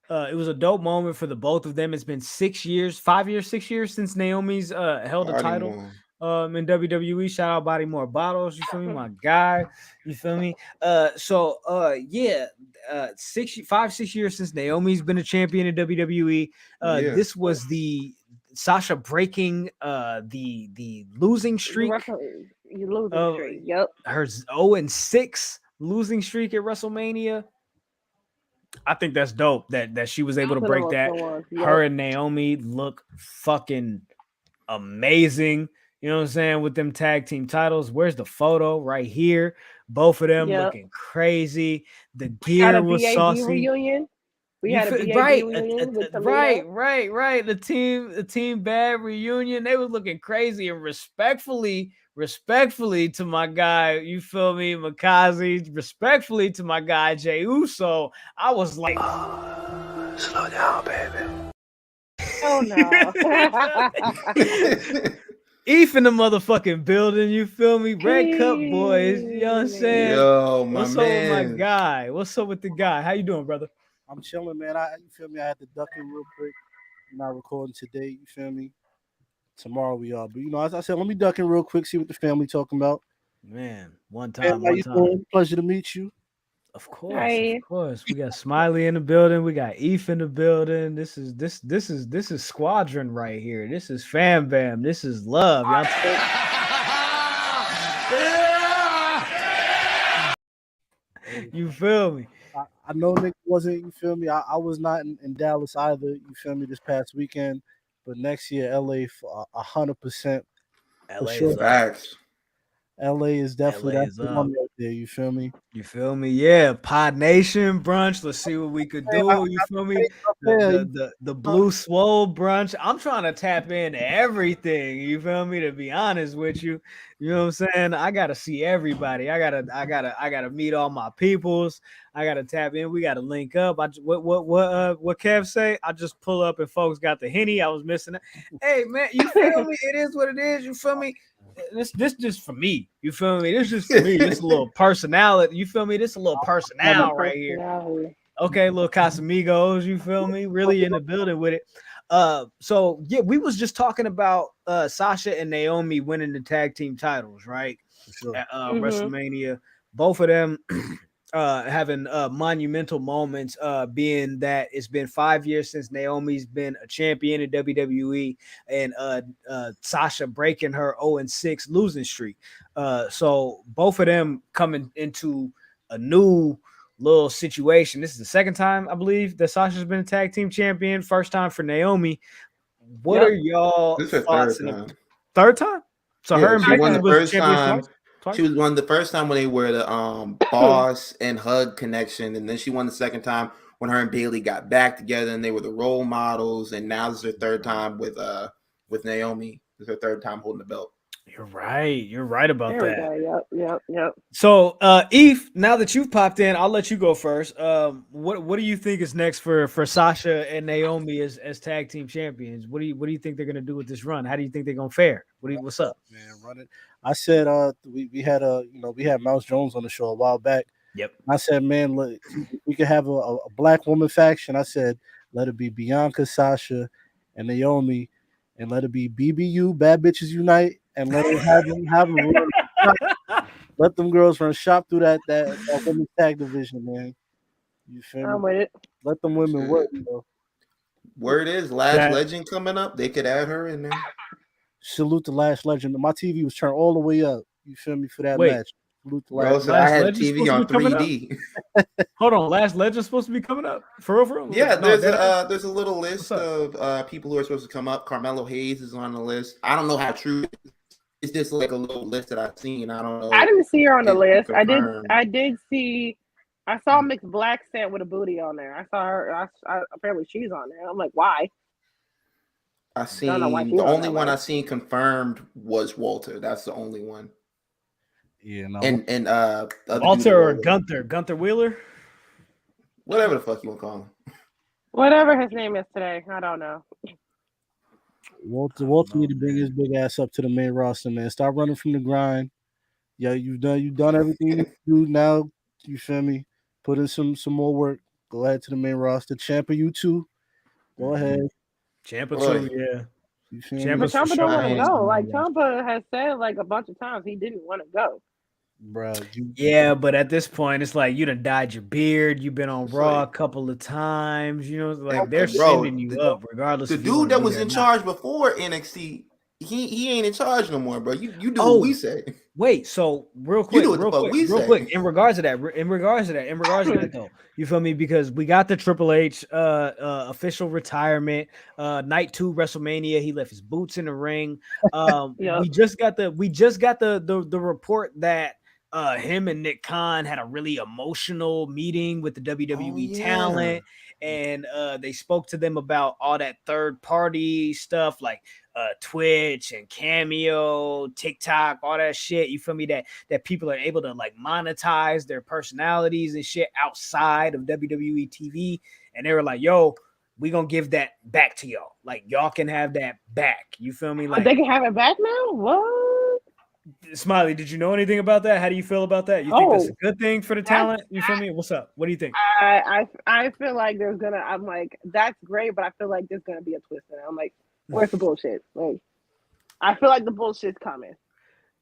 was a dope moment for the both of them. It's been 6 years since Naomi's held a title in WWE. Shout out Body More Bottles, you feel me, my guy, you feel me. 6 years since Naomi's been a champion in WWE. This was the Sasha breaking the losing streak. Yep. Her 0-6 losing streak at WrestleMania. I think that's dope that she was able to break that. Her and Naomi look fucking amazing. You know what I'm saying? With them tag team titles. Where's the photo? Right here. Both of them looking crazy. The gear was saucy. Reunion. We had a BAD reunion with right. The team bad reunion. They was looking crazy, and respectfully to my guy, you feel me, Makazi, respectfully to my guy Jey Uso, I was like, slow down, baby. Oh no. Eve in the motherfucking building, you feel me? Red Cup boys, you know what I'm saying? Yo, What's up with my guy? What's up with the guy? How you doing, brother? I'm chilling, man. You feel me? I had to duck in real quick. I'm not recording today. You feel me? Tomorrow we are. But as I said, let me duck in real quick, see what the family talking about. Man, one Fam, time. how you doing? Pleasure to meet you. Of course. We got Smilee in the building. We got Eve in the building. This is squadron right here. This is fam bam. This is love. Y'all you feel me? I know Nick wasn't, you feel me? I was not in Dallas either, you feel me, this past weekend. But next year, LA for 100%. LA sure. is up. LA is definitely LA that's is the up. one right there, you feel me? You feel me? Yeah, Pod Nation brunch. Let's see what we could do. You feel me? The Blue Swole brunch. I'm trying to tap into everything. You feel me? To be honest with you, you know what I'm saying? I gotta see everybody. I gotta meet all my peoples. I gotta tap in. We gotta link up. What Kev say? I just pull up and folks got the Henny. I was missing it. Hey man, you feel me? It is what it is. You feel me? This just for me. You feel me? This just for me. This a little personality. You feel me? This a little personality right here. Okay, little Casamigos. You feel me? Really in the building with it. So yeah, we was just talking about Sasha and Naomi winning the tag team titles, right? Sure. At WrestleMania. Both of them having monumental moments, being that it's been 5 years since Naomi's been a champion in WWE, and Sasha breaking her 0-6 losing streak. So both of them coming into a new little situation. This is the second time, I believe, that Sasha's been a tag team champion. First time for Naomi. What are y'all thoughts? Third time? So yeah, her and she Becky won the was first champions time. twice? She was won the first time when they were the boss and hug connection, and then she won the second time when her and Bailey got back together and they were the role models. And now this is her third time with Naomi. This is her third time holding the belt. You're right. You're right about There that. we go. Yep. So, Eve, now that you've popped in, I'll let you go first. What do you think is next for Sasha and Naomi as tag team champions? What do you think they're gonna do with this run? How do you think they're gonna fare? What's up? Man, run it. I said we had Mouse Jones on the show a while back. Yep. I said, man, look, we could have a black woman faction. I said, let it be Bianca, Sasha, and Naomi, and let it be BBU, Bad Bitches Unite, and let them have them run. Let them girls run shop through that women's tag division, man. You feel me? I'm with it. Let them women work, Word is Lash Legend coming up. They could add her in there. Salute the Lash Legend. My TV was turned all the way up. You feel me for that match? Salute the Bro, so I had TV on 3D. Hold on, Last Legend's supposed to be coming up for real. Yeah, there's a little list of people who are supposed to come up. Carmelo Hayes is on the list. I don't know how true it is. It's just like a little list that I've seen. I don't know. I didn't see her on the list. Confirmed. I did see. I saw Mixed Black sent with a booty on there. I saw her. Apparently she's on there. I'm like, why? I seen the only one I seen confirmed was Walter. That's the only one. Yeah, no. And Walter or Gunther Wheeler, whatever the fuck you want to call him. Whatever his name is today, I don't know. Walter need to bring his big ass up to the main roster, man. Stop running from the grind. Yeah, you've done everything you do. Now you feel me? Put in some more work. Go ahead to the main roster. Ciampa, you too. Go ahead. Ciampa too, yeah. But Ciampa don't want to go. Like Ciampa has said like a bunch of times, he didn't want to go. Bro, yeah, but at this point, it's like you done dyed your beard. You've been on Raw a couple of times. You know, like they're sending you up regardless. The dude that was in charge before NXT, he ain't in charge no more, bro. You do what we say. Wait, so real quick. In regards to that though, you feel me? Because we got the Triple H official retirement, night 2 WrestleMania. He left his boots in the ring. We just got the report that him and Nick Khan had a really emotional meeting with the WWE talent, and they spoke to them about all that third party stuff like Twitch and Cameo, TikTok, all that shit. You feel me? That people are able to like monetize their personalities and shit outside of WWE TV, and they were like, "Yo, we gonna give that back to y'all. Like y'all can have that back." You feel me? Like they can have it back now. What? Smilee, did you know anything about that? How do you feel about that? You think that's a good thing for the talent? You feel me? What's up? What do you think? I feel like I'm like, that's great, but I feel like there's gonna be a twist in it. I'm like, where's the bullshit? Like, I feel like the bullshit's coming.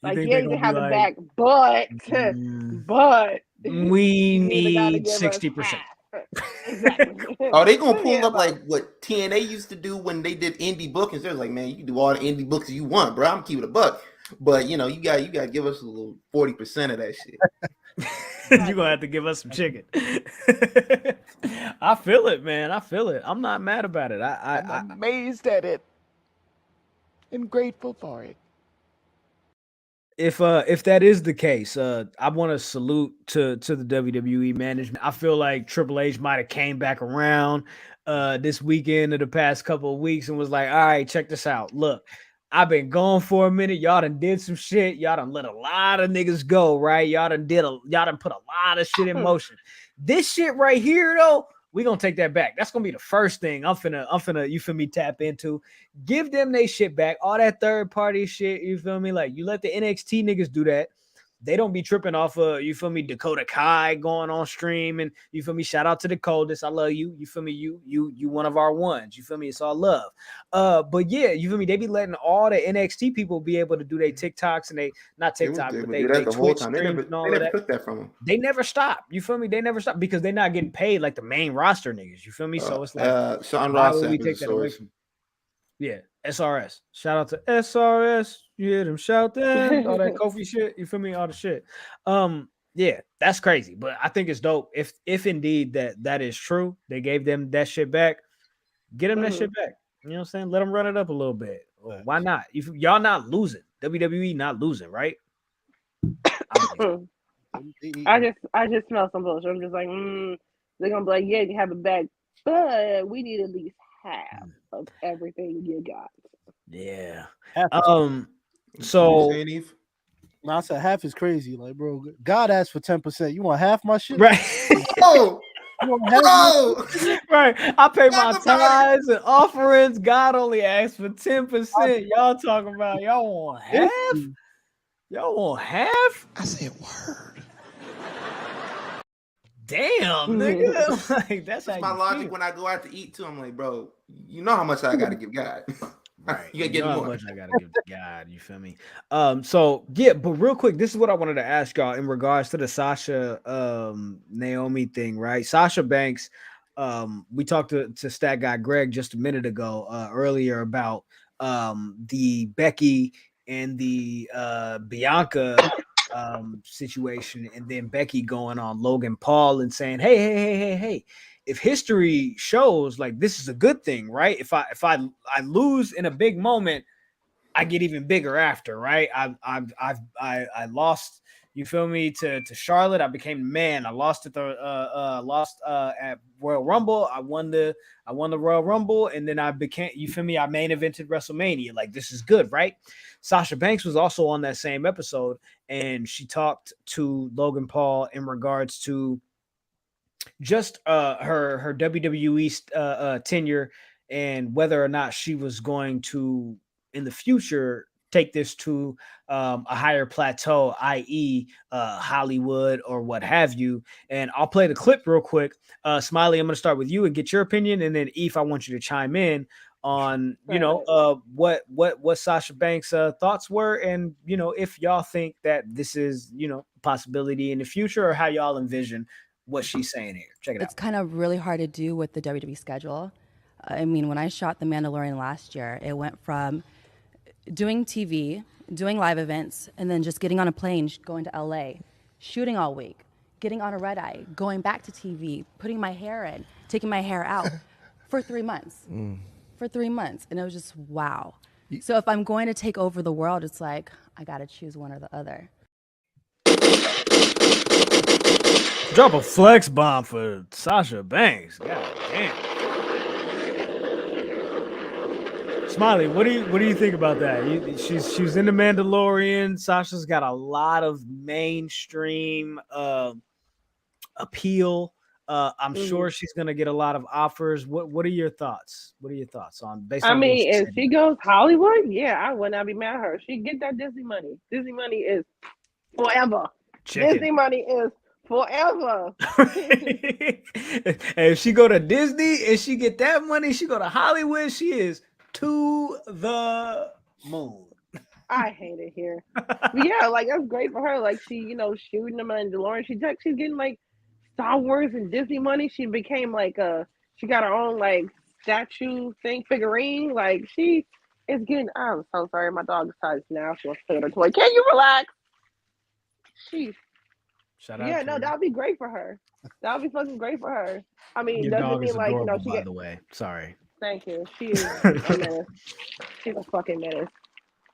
Like, think yeah, they're you gonna can be have it like, back, but we you gotta need give us 60%. half. Exactly. Oh, they gonna Give me pull up about- like what TNA used to do when they did indie bookings. They're like, man, you can do all the indie books you want, bro. I'm keeping a buck, but you know, you got to give us a little 40% of that shit. You're gonna have to give us some chicken. I feel it, man. I feel it. I'm not mad about it. I'm amazed at it and grateful for it. If that is the case, I want to salute to the WWE management. I feel like Triple H might have came back around this weekend or the past couple of weeks and was like, all right, check this out. Look, I've been gone for a minute. Y'all done did some shit. Y'all done let a lot of niggas go, right? Y'all done put a lot of shit in motion. This shit right here, though, we gonna take that back. That's gonna be the first thing I'm finna, you feel me, tap into. Give them they shit back. All that third party shit, you feel me? Like, you let the NXT niggas do that. They don't be tripping off of, you feel me, Dakota Kai going on stream, and you feel me, shout out to the coldest. I love you. You feel me? You one of our ones. You feel me? It's all love. But yeah, you feel me? They be letting all the NXT people be able to do their TikToks and they not TikTok, but they the whole Twitch time. streams and all They of never that. took that from them. They never stop. You feel me? They never stop because they're not getting paid like the main roster niggas. You feel me? So it's like, Sean why Ross would we Sapp take is a that away source. from? Yeah, SRS. Shout out to SRS. You hear them shout that, all that Kofi shit. You feel me? All the shit. Yeah, that's crazy. But I think it's dope. If indeed that is true, they gave them that shit back. Get them that shit back. You know what I'm saying? Let them run it up a little bit. Well, why not? Y'all not losing. WWE not losing, right? I just smell some bullshit. I'm just like, they're gonna be like, yeah, you have it back, but we need at least half of everything you got. Yeah. So I said half is crazy. Like, bro, God asked for 10%. You want half my shit? Right. Oh, right. I pay my tithes and offerings. God only asked for 10%. Y'all talking about y'all want half? Y'all want half? I said word. Damn, nigga. Like, that's how my you logic feel. when I go out to eat too. I'm like, bro, you know how much I got to give God. Right. You gotta get know more. how much I gotta give to God. You feel me? So yeah, but real quick, this is what I wanted to ask y'all in regards to the Sasha Naomi thing, right? Sasha Banks. We talked to Stat Guy Greg just a minute ago, earlier about the Becky and the Bianca situation, and then Becky going on Logan Paul and saying, hey, if history shows, like, this is a good thing, right? If I lose in a big moment, I get even bigger after, right? I lost, you feel me, to Charlotte. I became the man. I lost at the at Royal Rumble. I won the Royal Rumble, and then I became, you feel me, I main evented WrestleMania. Like, this is good, right? Sasha Banks was also on that same episode, and she talked to Logan Paul in regards to just her WWE tenure and whether or not she was going to in the future take this to a higher plateau, i.e. Hollywood or what have you. And I'll play the clip real quick. Smilee, I'm going to start with you and get your opinion, and then Eve, I want you to chime in on what Sasha Banks thoughts were, and if y'all think that this is a possibility in the future, or how y'all envision what she's saying here. Check it out. It's kind of really hard to do with the WWE schedule. I mean, when I shot The Mandalorian last year, it went from doing TV, doing live events, and then just getting on a plane, going to LA, shooting all week, getting on a red eye, going back to TV, putting my hair in, taking my hair out for 3 months. For 3 months. And it was just, wow. So if I'm going to take over the world, it's like, I got to choose one or the other. Drop a flex bomb for Sasha Banks. God damn. Smilee, what do you think about that? She's in The Mandalorian. Sasha's got a lot of mainstream appeal. I'm sure she's gonna get a lot of offers. What are your thoughts? What are your thoughts on based on? I mean, if she goes Hollywood, yeah, I would not be mad at her. She get that Disney money. Disney money is forever. Chicken. Disney money is forever. And if she go to Disney and she get that money, she go to Hollywood, she is to the moon. I hate it here. But yeah, like that's great for her. Like she, shooting them and DeLorean. She's getting like Star Wars and Disney money. She became like she got her own like statue thing figurine. Like she is getting. I'm so sorry, my dog decides now she wants to play with her toy. Can you relax? Sheesh. Shout out. Yeah, to no, you. that would be great for her. That would be fucking great for her. I mean, Your doesn't dog mean is like adorable, she by get. the way. Sorry. Thank you. She is a menace. She's a fucking menace.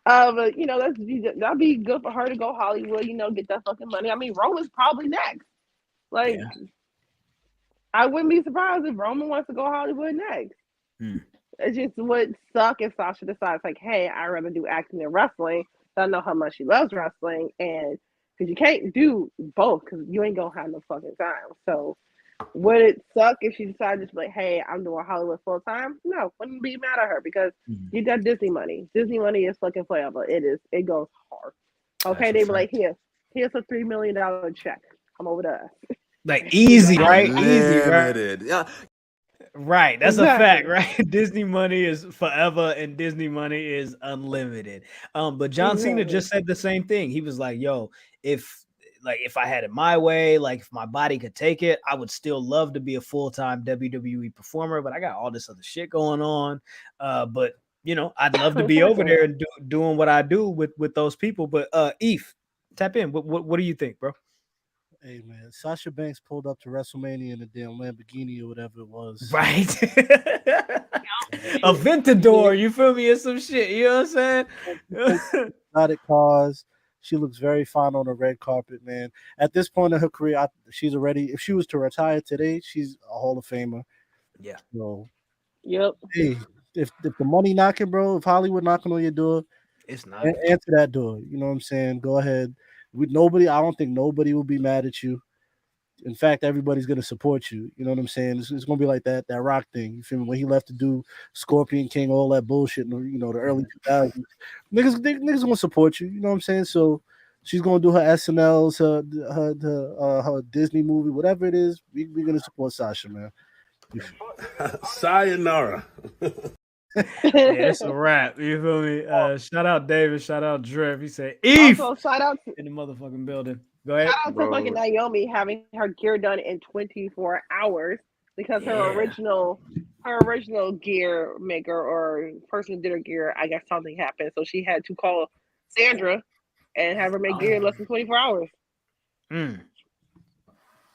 But that'd be good for her to go Hollywood. Get that fucking money. I mean, Roman's probably next. Like, I wouldn't be surprised if Roman wants to go Hollywood next. It just would suck if Sasha decides, like, hey, I'd rather do acting than wrestling. So I know how much she loves wrestling, and because you can't do both, because you ain't gonna have no fucking time. So, would it suck if she decided to be like, hey, I'm doing Hollywood full time? No, wouldn't be mad at her because you got Disney money. Disney money is fucking forever. It is. It goes hard. Okay, they be like, here's a $3 million check. Come over to us. Like easy, right? Limited. Easy, right? Yeah. Right, that's a fact, right? Disney money is forever and Disney money is unlimited. But John Cena just said the same thing. He was like, yo, if I had it my way, like if my body could take it, I would still love to be a full-time WWE performer, but I got all this other shit going on. But I'd love to be over there and doing what I do with those people. But Eve, tap in. What do you think, bro? Hey man, Sasha Banks pulled up to WrestleMania in a damn Lamborghini or whatever it was. Right. A Ventador, you feel me? Or some shit. You know what I'm saying? Exotic cars. She looks very fine on the red carpet, man. At this point in her career, she's already. If she was to retire today, she's a Hall of Famer. Yeah. So, yep. Hey, if the money knocking, bro, if Hollywood knocking on your door, it's not. Answer that door. You know what I'm saying? Go ahead. I don't think nobody will be mad at you. In fact, everybody's gonna support you. You know what I'm saying? It's gonna be like that Rock thing. You feel me? When he left to do Scorpion King, all that bullshit in the early 2000s, niggas gonna support you. You know what I'm saying? So she's gonna do her SNLs, her Disney movie, whatever it is. We're gonna support Sasha, man. Sayonara. It's a wrap. You feel me? Shout out David. Shout out Drip. He said, Eve also, shout out to, in the motherfucking building. Go ahead. Shout out to fucking Naomi having her gear done in 24 hours because her original gear maker or person who did her gear, I guess something happened. So she had to call Sandra and have her make gear in less than 24 hours.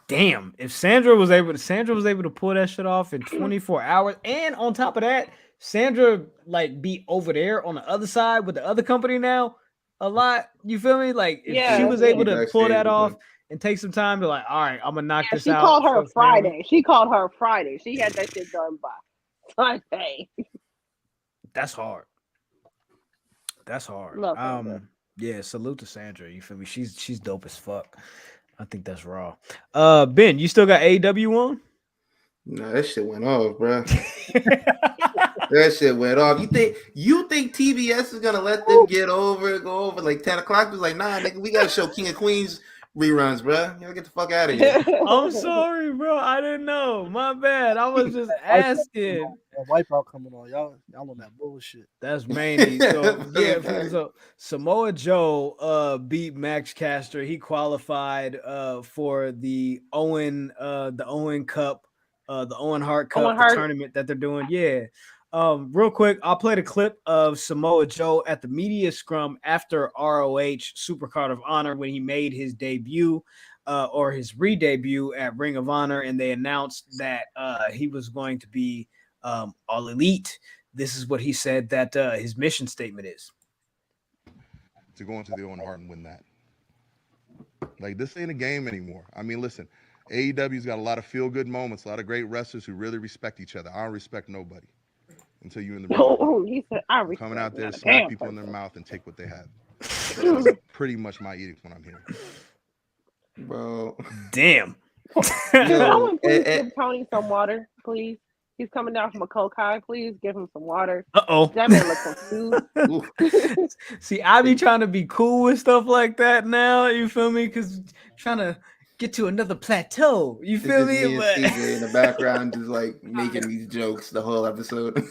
Damn. If Sandra was able to pull that shit off in 24 hours, and on top of that, Sandra like be over there on the other side with the other company now a lot. You feel me? Like if she was able to pull that off and take some time to like, all right, I'm gonna knock this out. She called her Friday. She called her Friday. She had that shit done by Sunday. That's hard. Yeah, salute to Sandra. You feel me? She's dope as fuck. I think that's raw. Ben, you still got AEW on? No, that shit went off, bro. That shit went off. You think TBS is gonna let them go over like 10 o'clock? It was like, nah, nigga, we gotta show King of Queens reruns, bro. You gotta get the fuck out of here. I'm sorry, bro. I didn't know. My bad. I was just asking. That Wipeout coming on, y'all on that bullshit. That's mainly so. Yeah, so Samoa Joe beat Max Caster. He qualified for the Owen Cup, the Owen Hart Cup tournament that they're doing. Yeah. Real quick, I'll play the clip of Samoa Joe at the media scrum after ROH Supercard of Honor when he made his debut or his re-debut at Ring of Honor, and they announced that he was going to be All Elite. This is what he said that his mission statement is. To go into the Owen Hart and win that. Like, this ain't a game anymore. I mean, listen, AEW's got a lot of feel-good moments, a lot of great wrestlers who really respect each other. I don't respect nobody until you're in the ring. He said, I respect coming out there to smack people in their mouth and take what they have. That's pretty much my edict when I'm here. Bro. Damn. Someone please give Tony some water, please. He's coming down from a cold high. Please give him some water. Uh-oh. That man looks confused. See, I be trying to be cool with stuff like that now. You feel me? Because trying to get to another plateau. You It's feel just me? me and CJ in the background, just like making these jokes the whole episode.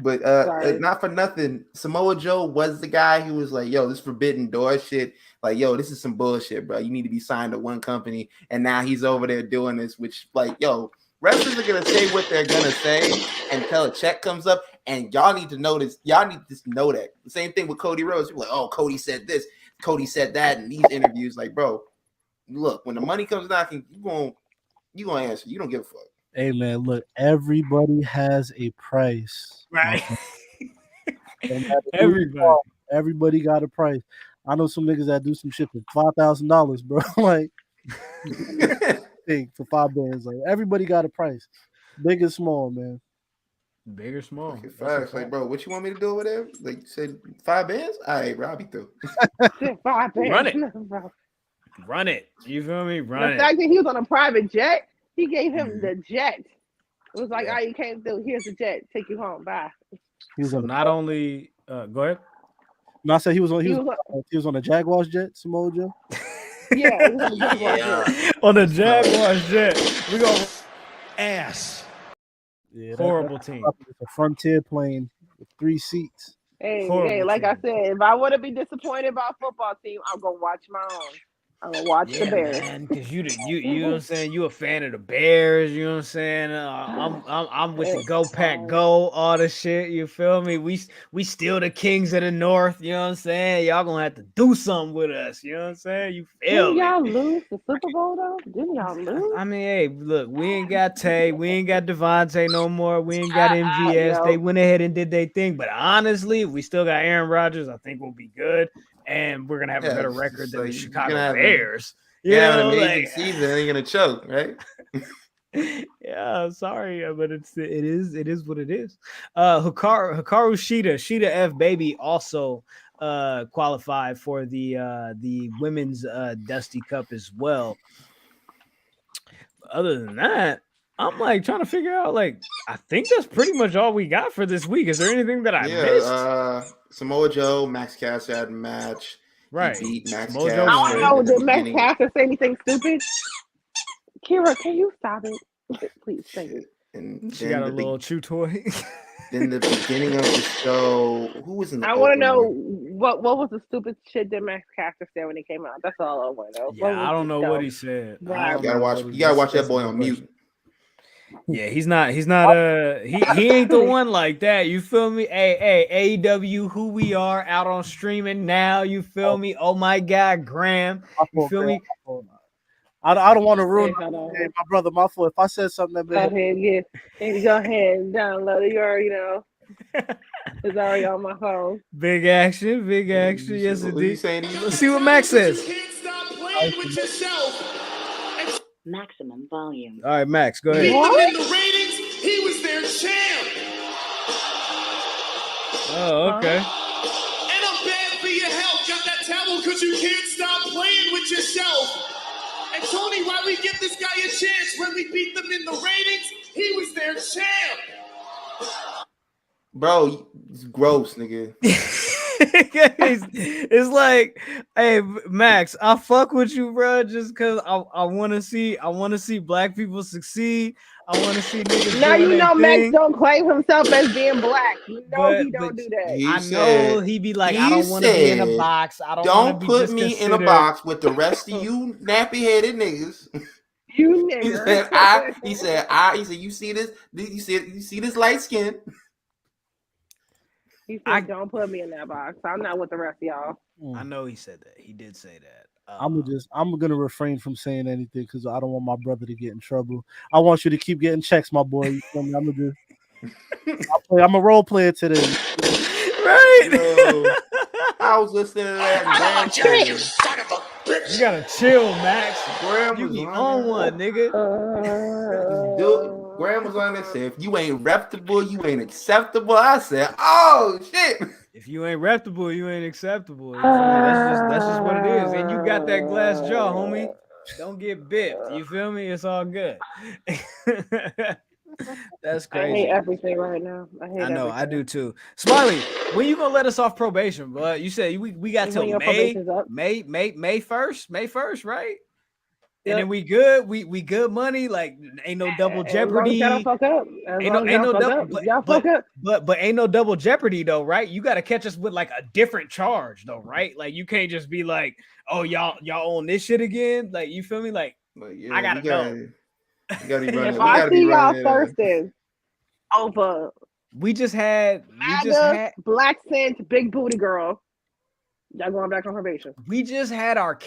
But not for nothing, Samoa Joe was the guy who was like, "Yo, this forbidden door shit. Like, yo, this is some bullshit, bro. You need to be signed to one company." And now he's over there doing this, which, like, yo, wrestlers are gonna say what they're gonna say until a check comes up, and y'all need to know this. Y'all need to just know that. The same thing with Cody Rhodes. People are like, "Oh, Cody said this, Cody said that," in these interviews. Like, bro, look, when the money comes knocking, you gonna answer. You don't give a fuck. Hey man, look, everybody has a price. Right. Everybody got a price. I know some niggas that do some shit for $5,000, bro. Like, for 5 bands. Like, everybody got a price, big and small, man. Big or small. Okay, facts. Like, bro, what you want me to do over there? Like, you said 5 bands? All right, bro, I'll be through. 5 bands. Run it. Run it. You feel me? Run it. The fact that he was on a private jet, he gave him the jet. It was like, all right, you came through. Here's the jet. Take you home. Bye. So not only go ahead. No, I said he was on a Jaguars jet, Samoa Joe. Yeah, he was on a Jaguars jet. On the Jaguars jet. We go ass. Yeah, horrible team. It's a Frontier plane with 3 seats. Hey, like I said, if I want to be disappointed by a football team, I'll go watch my own. I'm gonna watch the Bears. Because you know what I'm saying. You a fan of the Bears. You know what I'm saying. I'm with the Go Pack Go, all the shit. You feel me? We still the kings of the North. You know what I'm saying. Y'all gonna have to do something with us. You know what I'm saying. You feel Didn't y'all lose the Super Bowl though? Didn't y'all lose? I mean, hey, look, we ain't got Tay, we ain't got Devontae no more. We ain't got MVS. They went ahead and did their thing. But honestly, we still got Aaron Rodgers. I think we'll be good. And we're gonna have a better record than the Chicago Bears. Yeah, an amazing season. Ain't gonna choke, right? Yeah, sorry, but it is what it is. Hikaru Shida F Baby also qualified for the women's Dusty Cup as well. Other than that, I'm like trying to figure out. Like, I think that's pretty much all we got for this week. Is there anything that I missed? Samoa Joe, Max Caster had a match. Right. He beat Max Caster. I don't know. Did Max Caster say anything stupid? Kira, can you stop it? Please say it. And she got a little chew toy. Then the beginning of the show, who was in the I want to know what was the stupid shit that Max Caster said when he came out. That's all I want to know. Yeah, I don't know what he said. You gotta watch that boy on mute. Yeah, he's not he ain't the one like that. You feel me? Hey, AEW, who we are out on streaming now. You feel me? Oh my God, Graham. You feel me? I don't want to ruin my brother. My fault. If I said something that go ahead and download it. You already know. It's already on my phone. Big action. Yes, indeed. Let's see what Max says. You can't stop playing with yourself. Maximum volume. All right, Max, go ahead. Beat them in the ratings. He was their champ. Oh, okay. And I'm bad for your health. Got that towel because you can't stop playing with yourself. And Tony, why we give this guy a chance when we beat them in the ratings? He was their champ. Bro, it's gross, nigga. It's like, hey, Max, I fuck with you, bro, just because I want to see black people succeed. I want to see niggas. Now you know Max don't claim himself as being black. You know he don't do that. I know he be like, I don't want to be in a box. I don't put me in a box with the rest of you nappy-headed niggas. You niggas. He said, you see this? You see this light skin? He said, don't put me in that box. I'm not with the rest of y'all. I know he said that. He did say that. I'm gonna refrain from saying anything because I don't want my brother to get in trouble. I want you to keep getting checks, my boy. I'm a role player today. Right. I was listening to that. You son of a bitch. You gotta chill, Max. You be on one, nigga. Graham was on there said, if you ain't reputable, you ain't acceptable. I said, oh shit. If you ain't reputable, you ain't acceptable. That's just what it is. And you got that glass jaw, homie. Don't get bipped. You feel me? It's all good. That's crazy. I hate everything right now. I know. I do too. Smilee, when you gonna let us off probation, bro? You said we got till May 1st, right? And then we good. We good money. Like ain't no double As long as y'all don't jeopardy. fuck up. Ain't no double. Fuck up. But ain't no double jeopardy though, right? You got to catch us with like a different charge though, right? Like you can't just be like, oh y'all own this shit again. Like you feel me? Like yeah, I gotta know. You gotta be running. If I see y'all thirsting over, we just had Black Scent, big booty girl. Y'all going back on probation. We just had our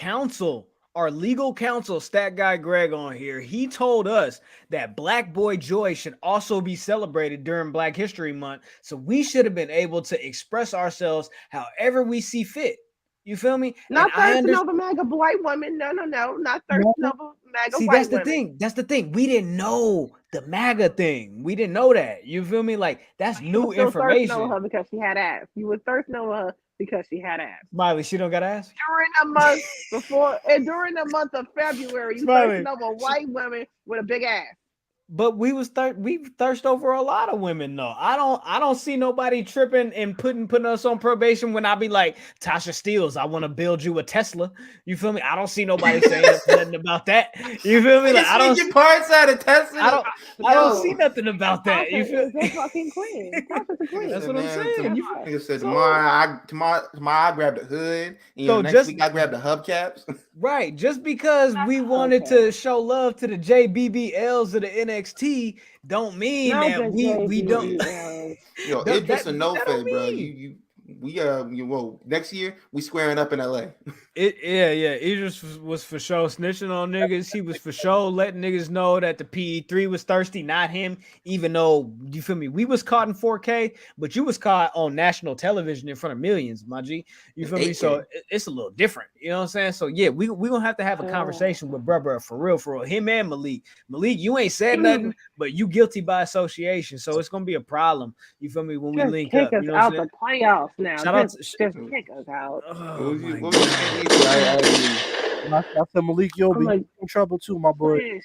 legal counsel, Stat Guy Greg, on here. He told us that Black Boy Joy should also be celebrated during Black History Month. So we should have been able to express ourselves however we see fit. You feel me? Not thirsting over MAGA white women. No. Not thirsting over MAGA See, white that's the women. thing. That's the thing. We didn't know the MAGA thing. We didn't know that. You feel me? Like that's new information. Thirsting over her because she had ass. You were thirsting over her because she had ass. Smilee, she don't got ass? During the month before and during the month of February, you thirsting over white women with a big ass. But we thirst over a lot of women though. I don't see nobody tripping and putting us on probation when I be like, Tasha Steeles, I want to build you a Tesla. You feel me? I don't see nobody saying nothing about that. You feel me? Like I don't get parts out of Tesla. I don't see nothing about that. You feel me? Fucking queen. Tasha's a queen. That's what I'm saying. You said tomorrow I grabbed the hood. And next week I grabbed the hubcaps. Right. Just because we wanted to show love to the JBBLs of the NXT don't mean that we don't. Yo, Idris and No Fed, bro. Well, next year we squaring up in LA. Idris was for sure snitching on niggas. He was for sure letting niggas know that the PE3 was thirsty, not him. Even though, you feel me, we was caught in 4K, but you was caught on national television in front of millions, my G. You feel me? So it's a little different. You know what I'm saying? So yeah, we gonna have to have a conversation with bruh for real. Him and Malik. Malik, you ain't said nothing, but you guilty by association. So it's gonna be a problem. You feel me when we link up? Kick us out the playoffs now. Just kick us out. I said, Malik, you'll be in trouble too, my boy.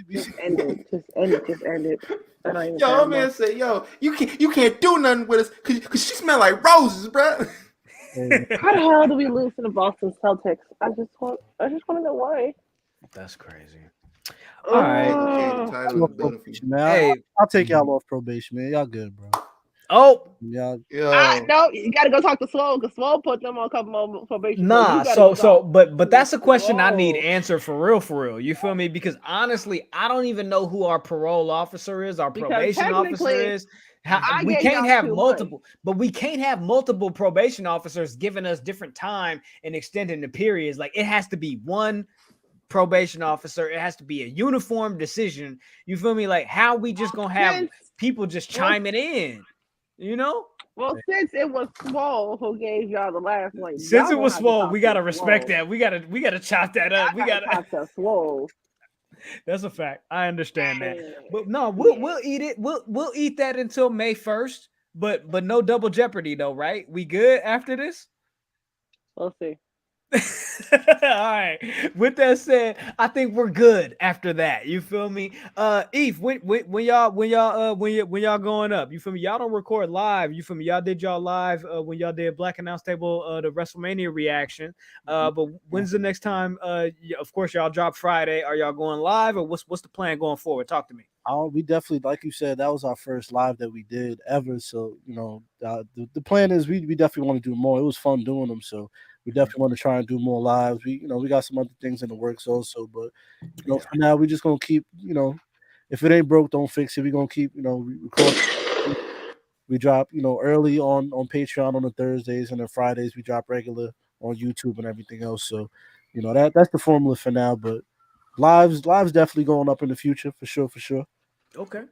Just end it. Yo, man said, yo, you can't do nothing with us because she smell like roses, bro. How the hell do we lose to the Boston Celtics? I just want to know why. That's crazy. All right. Hey, I'll take y'all off probation, man. Y'all good, bro. Oh, no, you gotta go talk to Swole because Swole put them on a couple more probation. Nah, but that's a question I need answered for real. You feel me? Because honestly, I don't even know who our parole officer is, our probation officer is. We can't have multiple, but we can't have multiple probation officers giving us different time and extending the periods. Like it has to be one probation officer. It has to be a uniform decision. You feel me? Like how we just gonna have people just chiming in? You know? Well, since it was Swole who gave y'all the last one. Since it was Swole, we gotta respect that. We gotta chop that up. We gotta talk to Swole. That's a fact. I understand that. But no, we'll eat it. We'll eat that until May 1st. But no double jeopardy though, right? We good after this? We'll see. All right. With that said, I think we're good after that. You feel me? Eve, when y'all going up, you feel me? Y'all don't record live. You feel me? Y'all did y'all live when y'all did Black Announce Table the WrestleMania reaction. But when's the next time? Of course, y'all drop Friday. Are y'all going live or what's the plan going forward? Talk to me. We definitely, like you said, that was our first live that we did ever. So, you know, the plan is we definitely want to do more. It was fun doing them. So we definitely want to try and do more lives. We got some other things in the works also, but for now we're just gonna keep, if it ain't broke, don't fix it. We're gonna keep, record. We drop, early on Patreon on the Thursdays, and then Fridays we drop regular on YouTube and everything else. So, that's the formula for now. But lives definitely going up in the future for sure. Okay.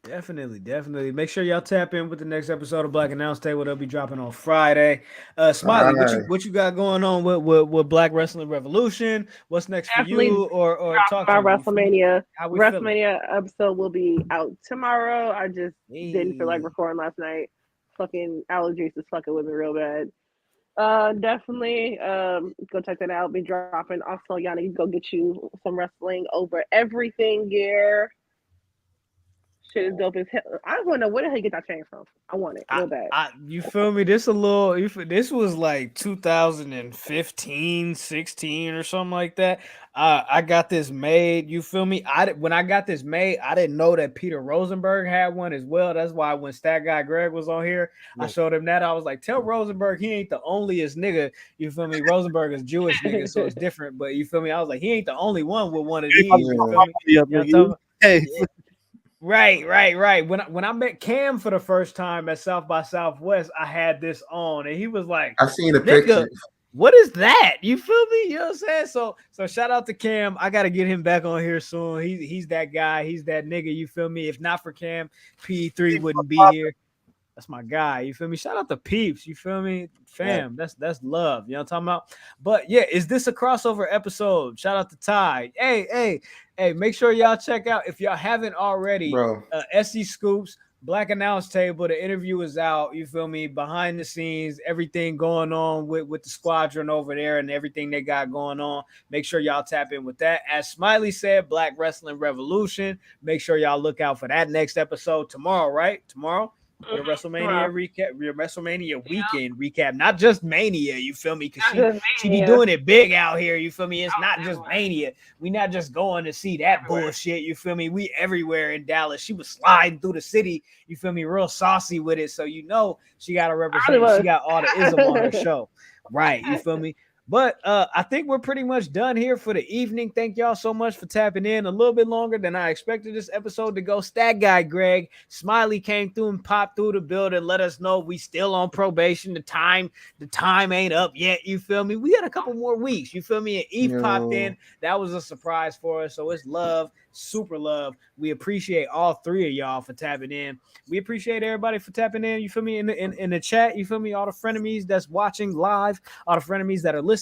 Definitely. Make sure y'all tap in with the next episode of Black Announce Table. They'll be dropping on Friday. Smilee, what you got going on with Black Wrestling Revolution? What's next for you? Or talk about WrestleMania. WrestleMania episode will be out tomorrow. I just didn't feel like recording last night. Fucking allergies is fucking with me real bad. Definitely go check that out. Be dropping. Also, Yana, you go get you some wrestling over everything gear. Shit is dope as hell. I want to know where the hell you get that chain from. I want it real bad. You feel me? This was like 2015, 16 or something like that. I got this made. You feel me? When I got this made, I didn't know that Peter Rosenberg had one as well. That's why when Stat Guy Greg was on here, I showed him that. I was like, tell Rosenberg he ain't the onlyest nigga. You feel me? Rosenberg is Jewish nigga, so it's different. But you feel me? I was like, he ain't the only one with one of these. You feel me? You know hey. Right. When I met Cam for the first time at South by Southwest, I had this on, and he was like, "I seen the picture. What is that? You feel me? You know what I'm saying? So shout out to Cam. I gotta get him back on here soon. He's that guy. He's that nigga. You feel me? If not for Cam, P3 wouldn't be here. That's my guy. You feel me? Shout out to Peeps. You feel me? Fam, that's love. You know what I'm talking about? But yeah, is this a crossover episode? Shout out to Ty. Hey, make sure y'all check out, if y'all haven't already, SC Scoops, Black Announce Table. The interview is out. You feel me? Behind the scenes, everything going on with the squadron over there and everything they got going on. Make sure y'all tap in with that. As Smilee said, Black Wrestling Revolution. Make sure y'all look out for that next episode tomorrow, right? Tomorrow? Your WrestleMania recap, your WrestleMania weekend recap, not just Mania, you feel me? Because she be doing it big out here, you feel me? It's not just Mania. We not just going to see that bullshit, you feel me? We everywhere in Dallas. She was sliding through the city, you feel me? Real saucy with it, so you know she got to represent. She got all the ism on her show, right? You feel me? But I think we're pretty much done here for the evening. Thank y'all so much for tapping in. A little bit longer than I expected this episode to go. Stat Guy Greg, Smilee came through and popped through the building. Let us know we still on probation. The time ain't up yet. You feel me? We got a couple more weeks. You feel me? And Eve popped in. That was a surprise for us. So it's love, super love. We appreciate all three of y'all for tapping in. We appreciate everybody for tapping in. You feel me? In the chat. You feel me? All the frenemies that's watching live, all the frenemies that are listening,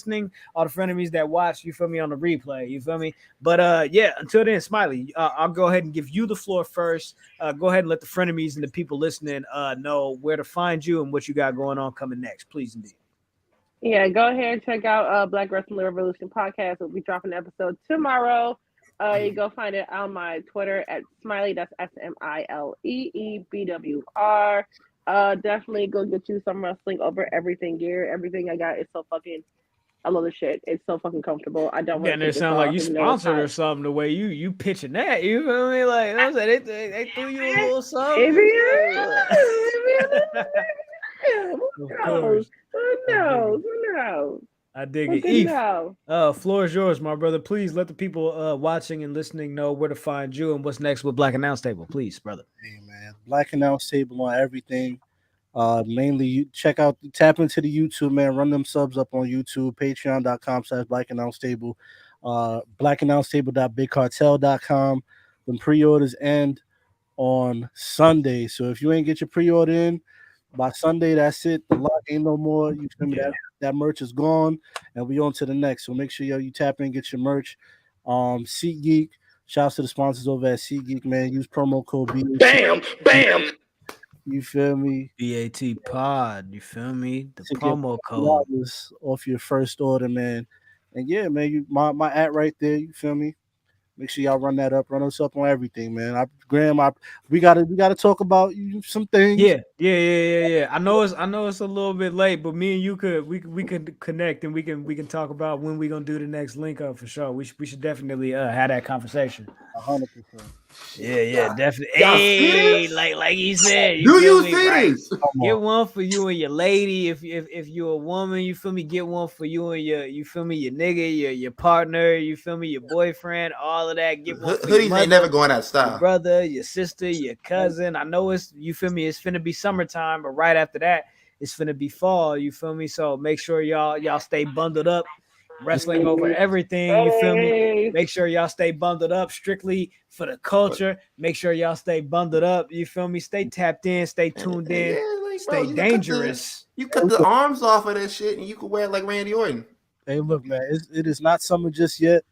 all the frenemies that watch, you feel me, on the replay, you feel me? But yeah, until then, Smilee, I'll go ahead and give you the floor first. Go ahead and let the frenemies and the people listening know where to find you and what you got going on coming next, please indeed. Yeah, go ahead and check out Black Wrestling Revolution podcast. We'll be dropping an episode tomorrow. You go find it on my Twitter at Smilee. That's SMILEEBWR. Definitely go get you some wrestling over everything gear. Everything I got is so fucking. I love the shit. It's so fucking comfortable. I don't want to. It sound like you sponsored or something. The way you pitching that, you feel me? Like, I said, they threw you a little something. Who knows? I dig it. Eve, floor is yours, my brother. Please let the people watching and listening know where to find you and what's next with Black Announce Table. Please, brother. Hey, man. Black Announce Table on everything. Mainly you tap into the YouTube, man. Run them subs up on YouTube, patreon.com/Black Announce Table, blackannouncetable.bigcartel.com. The pre-orders end on Sunday. So if you ain't get your pre-order in by Sunday, that's it. The lot ain't no more. You feel me? That merch is gone, and we on to the next. So make sure you tap in, get your merch. SeatGeek, shouts to the sponsors over at SeatGeek, man. Use promo code BAT. Bam. You feel me? BAT Pod. You feel me? The promo code off your first order, man. And yeah, man, my ad right there. You feel me? Make sure y'all run that up. Run us up on everything, man. Graham, we gotta talk about some things. Yeah. I know it's a little bit late, but me and you we could connect and we can talk about when we gonna do the next link up for sure. We should definitely have that conversation. 100%. Yeah, definitely. Hey, like he said, do you see this? Get one for you and your lady. If you're a woman, you feel me. Get one for you and you feel me, your nigga, your partner. You feel me, your boyfriend. All of that. Get one for hoodies your mother, ain't never going out of style. Your brother, your sister, your cousin. I know it's you feel me. It's finna be summertime, but right after that, it's finna be fall. You feel me. So make sure y'all stay bundled up. Wrestling over everything, you feel me? Make sure y'all stay bundled up strictly for the culture. Make sure y'all stay bundled up, you feel me? Stay tapped in, stay tuned in, stay dangerous. You cut the arms off of that shit and you can wear it like Randy Orton. Hey, look, man, it is not summer just yet.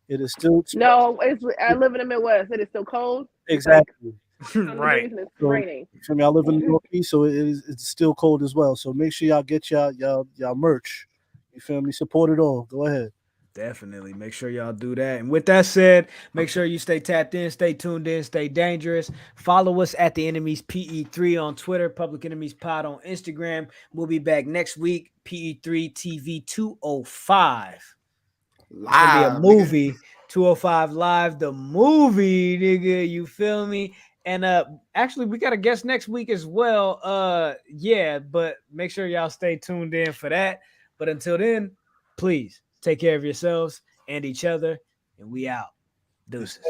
It is still I live in the Midwest. It is still cold. Exactly. Right. It's raining. I live in the Northeast, so it's still cold as well. So make sure y'all get y'all merch. You feel me? Support it all. Go ahead. Definitely. Make sure y'all do that. And with that said, make sure you stay tapped in, stay tuned in, stay dangerous. Follow us at The Enemies PE3 on Twitter, Public Enemies Pod on Instagram. We'll be back next week, PE3 TV 205. It's going to be a movie, 205 Live, the movie, nigga. You feel me? And actually, we got a guest next week as well. Yeah, but make sure y'all stay tuned in for that. But until then, please take care of yourselves and each other, and we out. Deuces.